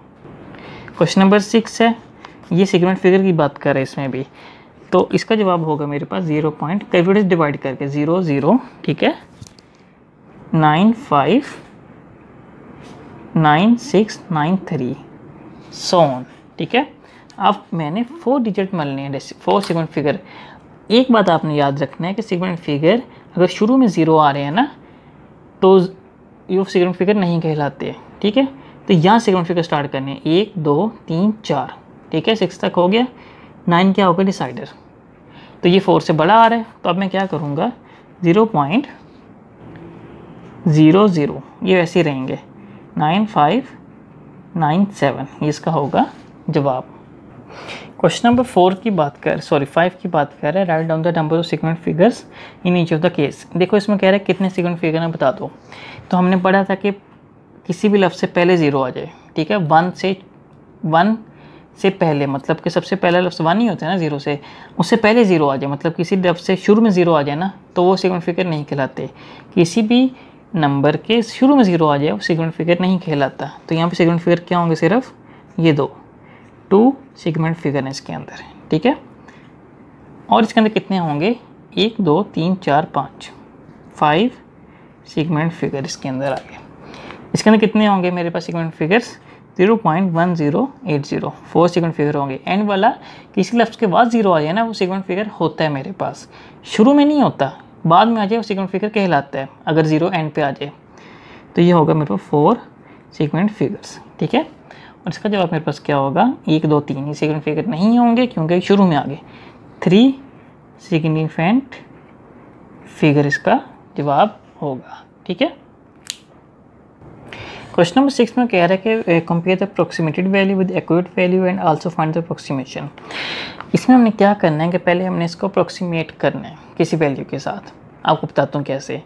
क्वेश्चन नंबर 6 है, ये सिग्निफिकेंट फिगर की बात कर रहे हैं इसमें भी, तो इसका जवाब होगा मेरे पास 0. कैलकुलेट डिवाइड करके 00, ठीक है, 959693 सो ऑन। ठीक है, अब मैंने 4 डिजिट मलने हैं 4 सिग्निफिकेंट फिगर। एक बात आपने याद रखना है कि सिग्निफिकेंट फिगर अगर शुरू में 0 आ रहे हैं ना तो ये सिग्निफिकेंट फिगर नहीं कहलाते। ठीक है, तो यहाँ सिग्निफिकेंट फिगर स्टार्ट करने हैं 1 2 3 4। ठीक है, 6 तक हो गया, 9 क्या होगा डिसाइडर, तो ये 4 से बड़ा आ रहा है, तो अब मैं क्या करूँगा 0.00, ये वैसे ही रहेंगे 9597, ये इसका होगा जवाब। क्वेश्चन नंबर 5 की बात कर रहे हैं, write down the number of significant figures in each of the case. देखो इसमें कह रहा है कितने सिग्निफिकेंट फिगर हैं बता दो। तो हमने पढ़ा था कि किसी भी लफ्ज़ से पहले 0 आ जाए। ठीक है, 1 से पहले, मतलब कि सबसे पहला लफ्ज़ 1 ही होता है ना 0 से, उससे पहले 0 आ जाए, मतलब किसी लफ्ज़ से शुरू में 0 आ जाए ना तो वो सिग्निफिकेंट फिगर नहीं कहलाते। किसी भी नंबर के शुरू में 0 आ जाए वो सिग्निफिकेंट फिगर नहीं कहलाता। तो यहाँ पे सिग्निफिकेंट फिगर क्या होंगे, सिर्फ ये 2 सिग्निफिकेंट फिगर है इसके अंदर। ठीक है, और इसके अंदर कितने होंगे 1 2 3 4 5 सिग्निफिकेंट फिगर इसके अंदर आ गए। इसके अंदर कितने होंगे मेरे पास सिग्निफिकेंट फिगर्स 0.1080, 4 सिग्निफिकेंट फिगर होंगे। एंड वाला किसी लफ्ज़ के बाद 0 आ जाए ना वो सिग्निफिकेंट फिगर होता है मेरे पास, शुरू में नहीं होता, बाद में आ जाए वो सिग्निफिकेंट फिगर कहलाता है अगर 0 एंड पे आ जाए। तो ये होगा मेरे पास 4 सिग्निफिकेंट फिगर्स। ठीक है, और इसका जवाब मेरे पास क्या होगा 1 2 3, ये सिग्निफिकेंट फिगर नहीं होंगे क्योंकि शुरू में आ गए। 3 सिग्निफिकेंट फिगर इसका जवाब होगा। ठीक है, क्वेश्चन नंबर 6 में कह रहा है कि compare the approximated value with accurate value and also find the approximation. इसमें हमने क्या करना है कि पहले हमने इसको अप्रोक्सीमेट करना है किसी वैल्यू के साथ, आपको बताता हूँ कैसे,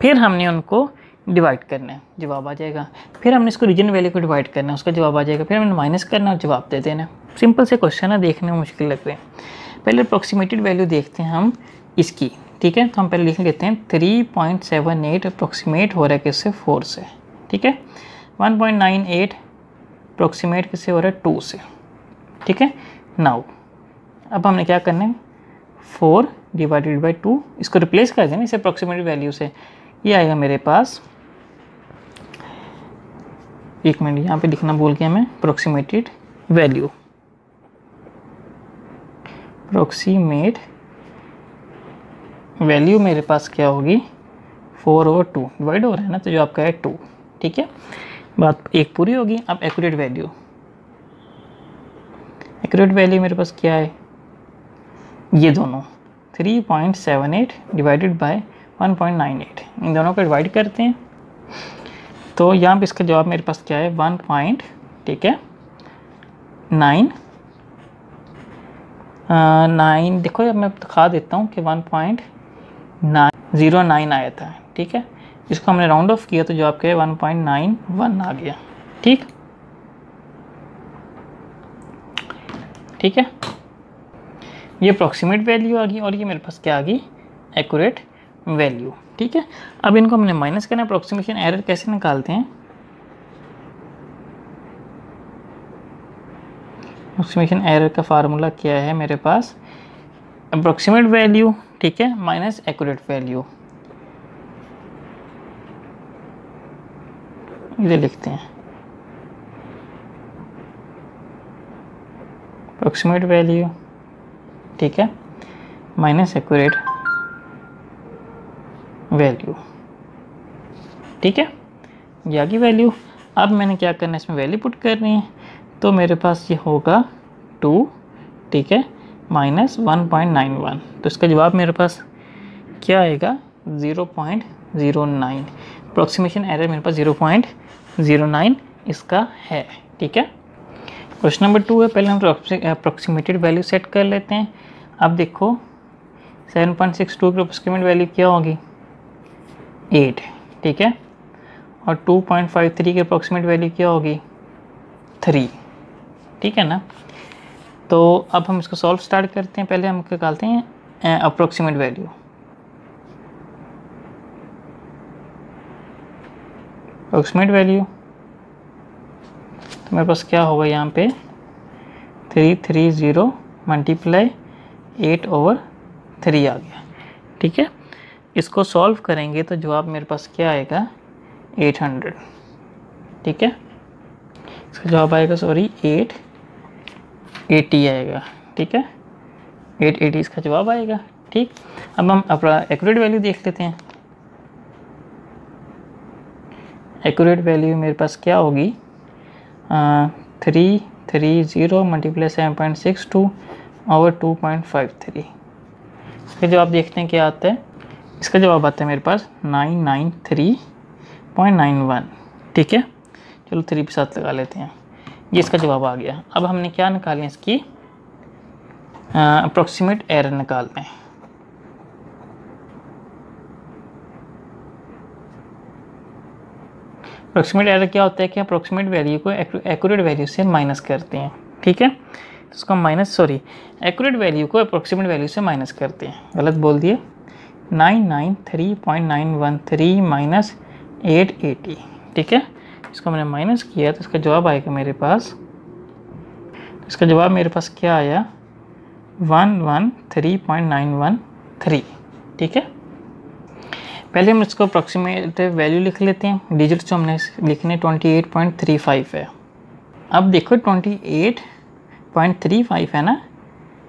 फिर हमने उनको डिवाइड करना है, जवाब आ जाएगा। फिर हमने इसको रीजन वैल्यू को डिवाइड करना है, उसका जवाब आ जाएगा। फिर हमने माइनस करना और जवाब दे देना। सिंपल से क्वेश्चन है, देखने में मुश्किल लग रहे हैं। पहले अप्रोक्सीमेटेड वैल्यू देखते हैं हम इसकी। ठीक है, तो हम पहले लिख लेते हैं 3.78 अप्रोक्सीमेट हो रहा है किससे 4 से। ठीक है, 1.98 अप्रोक्सीमेट किससे हो रहा है 2 से। ठीक है, नाउ अब हमने क्या करना है 4 डिवाइडेड बाई 2, इसको रिप्लेस कर देना इसे अप्रोक्सीमेटेड वैल्यू से। ये आएगा मेरे पास, एक मिनट यहाँ पे लिखना भूल गया मैं, अप्रोक्सीमेटेड वैल्यू, अप्रोक्सीमेट वैल्यू मेरे पास क्या होगी 4/2 डिवाइड हो रहा है ना, तो जो आपका है 2। ठीक है, बात एक पूरी होगी। अब एक्यूरेट वैल्यू मेरे पास क्या है, ये दोनों 3.78 डिवाइडेड बाय 1.98, इन दोनों को डिवाइड करते हैं। तो यहाँ पे इसका जवाब मेरे पास क्या है 1. ठीक है 9 देखो अब मैं दिखा देता हूँ कि 1.909 आया था। ठीक है, इसको हमने राउंड ऑफ किया तो जो आपका 1.91 आ गया। ठीक है, ये अप्रॉक्सीमेट वैल्यू आ गई और ये मेरे पास क्या आ गई एक्यूरेट वैल्यू। ठीक है, अब इनको हमने माइनस करना है। अप्रोक्सीमेशन एरर कैसे निकालते हैं? अप्रोक्सीमेशन एरर का फार्मूला क्या है मेरे पास? अप्रोक्सीमेट वैल्यू, ठीक है, माइनस एक्यूरेट वैल्यू। इसे लिखते हैं अप्रोक्सीमेट वैल्यू, ठीक है, माइनस एक्यूरेट वैल्यू। ठीक है, ये आ गई वैल्यू। अब मैंने क्या करना है, इसमें वैल्यू पुट करनी है। तो मेरे पास ये होगा 2, ठीक है, माइनस 1.91। तो इसका जवाब मेरे पास क्या आएगा? 0.09। अप्रोक्सीमेशन एरर मेरे पास 0.09 इसका है। ठीक है, क्वेश्चन नंबर 2 है। पहले हम अप्रोक्सीमेटेड वैल्यू सेट कर लेते हैं। अब देखो 7.62 की अप्रोक्सीमेट वैल्यू क्या होगी? 8, ठीक है, और 2.53 की अप्रोक्सीमेट वैल्यू क्या होगी? 3, ठीक है ना। तो अब हम इसको सॉल्व स्टार्ट करते हैं। पहले हम निकालते हैं अप्रोक्सीमेट वैल्यू। अप्रोक्सीमेट वैल्यू तो मेरे पास क्या होगा यहाँ पे? 330 मल्टीप्लाई 8/3 आ गया। ठीक है, इसको सॉल्व करेंगे तो जवाब मेरे पास क्या आएगा? 800। ठीक है, इसका जवाब आएगा 880 आएगा। ठीक है, 880 इसका जवाब आएगा। ठीक, अब हम अपना एक्यूरेट वैल्यू देख लेते हैं। एक्यूरेट वैल्यू मेरे पास क्या होगी? 330 मल्टीप्लाई 7.62/2.53। इसका जवाब देखते हैं क्या आता है। इसका जवाब आता है मेरे पास 993.91। ठीक है, चलो 3 के साथ लगा लेते हैं। ये इसका जवाब आ गया। अब हमने क्या निकालें? इसकी अप्रोक्सीमेट एरर निकालते हैं। अप्रोक्सीमेट एरर क्या होता है कि अप्रोक्सीमेट वैल्यू को एक्यूरेट वैल्यू से माइनस करते हैं। ठीक है, तो उसको एक्यूरेट वैल्यू को अप्रोक्सीमेट वैल्यू से माइनस करते हैं। गलत बोल दिए। 993.913 माइनस 880। ठीक है, इसको मैंने माइनस किया तो इसका जवाब आएगा मेरे पास, इसका जवाब मेरे पास क्या आया? 113.913। ठीक है, पहले हम इसको अप्रोक्सीमेट वैल्यू लिख लेते हैं। डिजिट्स जो हमने लिखने 28.35 है। अब देखो 28.35 है ना,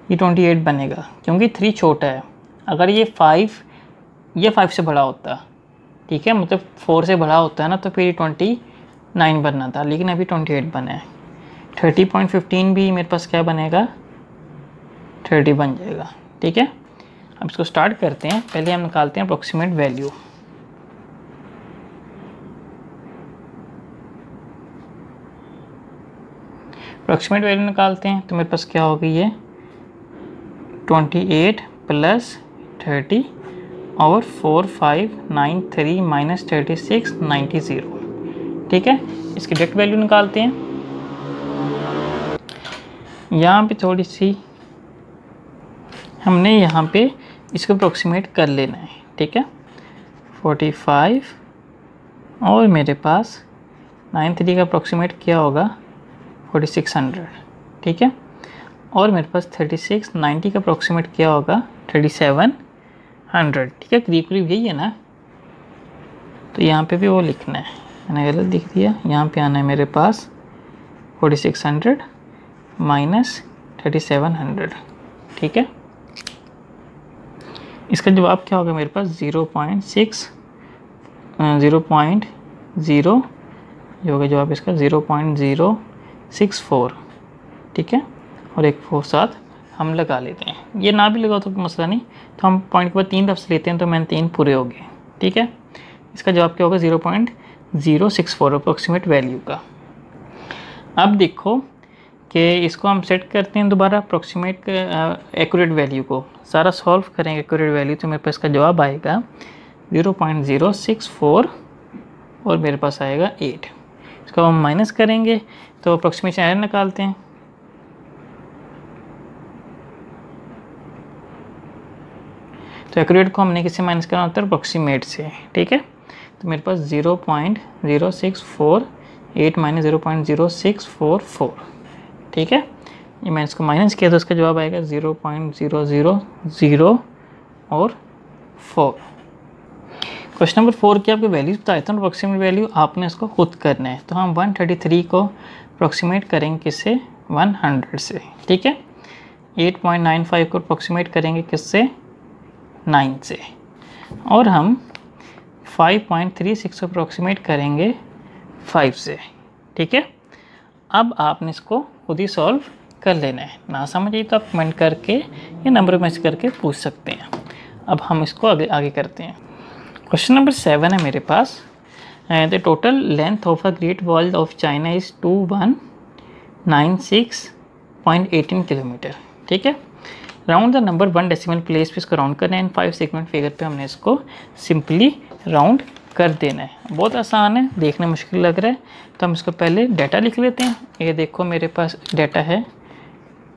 ये 28 बनेगा क्योंकि 3 छोटा है। अगर ये 5 से बड़ा होता, ठीक है, मतलब 4 से बड़ा होता है ना, तो फिर ये 29 बनना था, लेकिन अभी 28 बना है। 30.15 भी मेरे पास क्या बनेगा? 30 बन जाएगा। ठीक है, अब इसको स्टार्ट करते हैं। पहले हम निकालते हैं अप्रोक्सीमेट वैल्यू। अप्रोक्सीमेट वैल्यू निकालते हैं तो मेरे पास क्या होगी? ये 28 + 30 और 4593 माइनस 3690। ठीक है, इसकी डायरेक्ट वैल्यू निकालते हैं। यहाँ पे थोड़ी सी हमने यहाँ पे इसको अप्रोक्सीमेट कर लेना है। ठीक है, 45 और मेरे पास 93 का अप्रोक्सीमेट क्या होगा? 4600। ठीक है, और मेरे पास 3690 का अप्रोक्सीमेट क्या होगा? 3700। ठीक है, करीब करीब यही है ना। तो यहाँ पे भी वो लिखना है, मैंने गलत लिख दिया। यहाँ पे आना है मेरे पास 4600 माइनस 3700। ठीक है, इसका जवाब क्या होगा मेरे पास? 0.0 ये होगा जवाब इसका 0.064। ठीक है, और एक 4 साथ हम लगा लेते हैं। ये ना भी लगाओ तो मसला नहीं, तो हम पॉइंट के बाद 3 लफ्ज़ लेते हैं, तो मैंने 3 पूरे हो गए। ठीक है, इसका जवाब क्या होगा? 0.064 अप्रोक्सीमेट वैल्यू का। अब देखो कि इसको हम सेट करते हैं दोबारा अप्रोक्सीमेट एक्यूरेट वैल्यू को। सारा सॉल्व करेंगे एक्यूरेट वैल्यू, तो मेरे पास इसका जवाब आएगा 0.064 और मेरे पास आएगा 8। इसको हम माइनस करेंगे तो अप्रोक्सीमेशन एरर निकालते हैं। तो एक्यूरेट को हमने किससे माइनस करना होता है, अप्रॉक्सीमेट से, ठीक है। तो मेरे पास 0.0648 माइनस 0.0644, ठीक है। ये मैंने इसको माइनस किया तो इसका जवाब आएगा 0.000 और 4। क्वेश्चन नंबर 4 की आपको वैल्यूज बताए थे, अप्रॉक्सीमेट वैल्यू आपने इसको खुद करना है। तो हम 133 को अप्रॉक्सीमेट करेंगे किससे, 100 से, ठीक है। 8.95 को अप्रॉक्सीमेट करेंगे किससे, 9 से, और हम 5.36 को अप्रॉक्सीमेट करेंगे 5 से, ठीक है। अब आपने इसको खुद ही सॉल्व कर लेना है, ना समझ आई तो आप कमेंट करके या नंबर मैसेज करके पूछ सकते हैं। अब हम इसको आगे करते हैं। क्वेश्चन नंबर 7 है मेरे पास, the total length of a great wall of China is 2196.18 kilometre, ठीक है। Round the number 1 decimal place पे इसको राउंड करना है, एंड 5 सेगमेंट फिगर पे हमने इसको सिंपली राउंड कर देना है। बहुत आसान है, देखने मुश्किल लग रहा है तो हम इसको पहले डाटा लिख लेते हैं। ये देखो मेरे पास डाटा है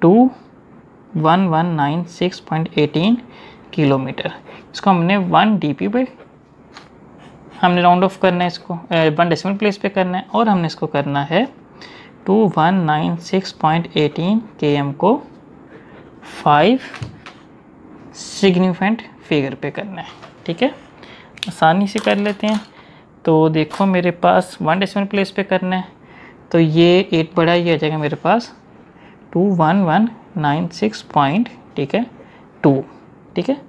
2196.18 किलोमीटर। इसको हमने 1 DP पे हमने राउंड ऑफ करना है, इसको 1 डेसिमल प्लेस पे करना है, और हमने इसको करना है 2196.18 km को 5 सिग्निफिकेंट फिगर पे करना है, ठीक है। आसानी से कर लेते हैं। तो देखो मेरे पास 1 डेसिमल प्लेस पे करना है, तो ये 8 बड़ा ये आ जाएगा मेरे पास 21196 ठीक है 2, ठीक है।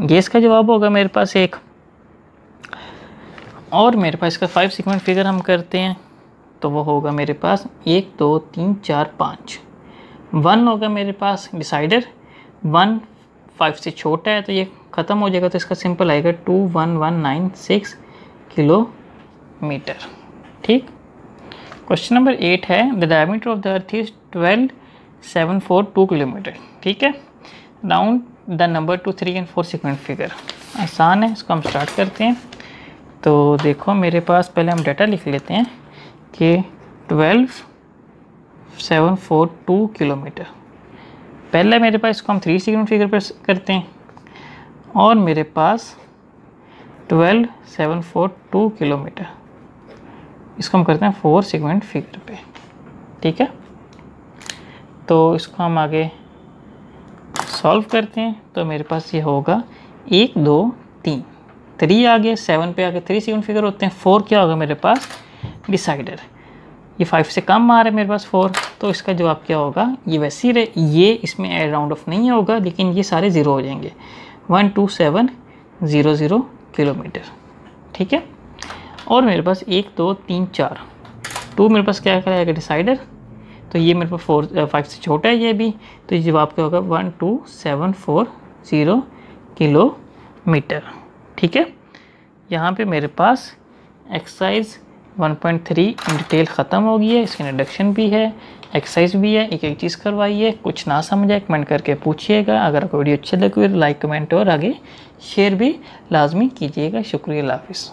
ये इसका जवाब होगा मेरे पास 1। और मेरे पास इसका 5 सीक्वेंट फिगर हम करते हैं तो वो होगा मेरे पास 1 2 3 4 5। 1 होगा मेरे पास डिसाइडर, 1 5 से छोटा है तो ये ख़त्म हो जाएगा, तो इसका सिंपल आएगा 21196 किलोमीटर, ठीक। क्वेश्चन नंबर 8 है, the diameter of the earth is 12742 kilometre, ठीक है। Round the number 2 3 and 4 sequent figure. आसान है, इसको हम स्टार्ट करते हैं। तो देखो मेरे पास पहले हम डाटा लिख लेते हैं कि 12742 किलोमीटर। पहले मेरे पास इसको हम 3 सीक्वेंट फिगर पर करते हैं, और मेरे पास 12742 किलोमीटर इसको हम करते हैं 4 सीक्वेंट फिगर पे, ठीक है। तो इसको हम आगे सॉल्व करते हैं। तो मेरे पास ये होगा 1 2 3, 3 आ गया, 7 पे आगे 3 सीक्वेंट फिगर होते हैं, 4 क्या होगा मेरे पास डिसाइडर। ये 5 से कम आ रहा है मेरे पास 4, तो इसका जवाब क्या होगा, ये वैसे ही रहे, ये इसमें राउंड ऑफ नहीं होगा लेकिन ये सारे ज़ीरो हो जाएंगे, 12700 किलोमीटर, ठीक है। और मेरे पास 1 2 3 4, 2 मेरे पास क्या कराएगा डिसाइडर, तो ये मेरे पास 5 से छोटा है ये भी, तो ये जवाब क्या होगा 12740 किलोमीटर, ठीक है। यहाँ पे मेरे पास एक्सरसाइज 1.3 इन डिटेल ख़त्म हो गई है, इसकी इंट्रोडक्शन भी है, एक्सरसाइज भी है, एक चीज़ करवाई है। कुछ ना समझ आए कमेंट करके पूछिएगा। अगर आपको वीडियो अच्छी लगी तो लाइक कमेंट और आगे शेयर भी लाजमी कीजिएगा। शुक्रिया, अल्लाह हाफ़िज़।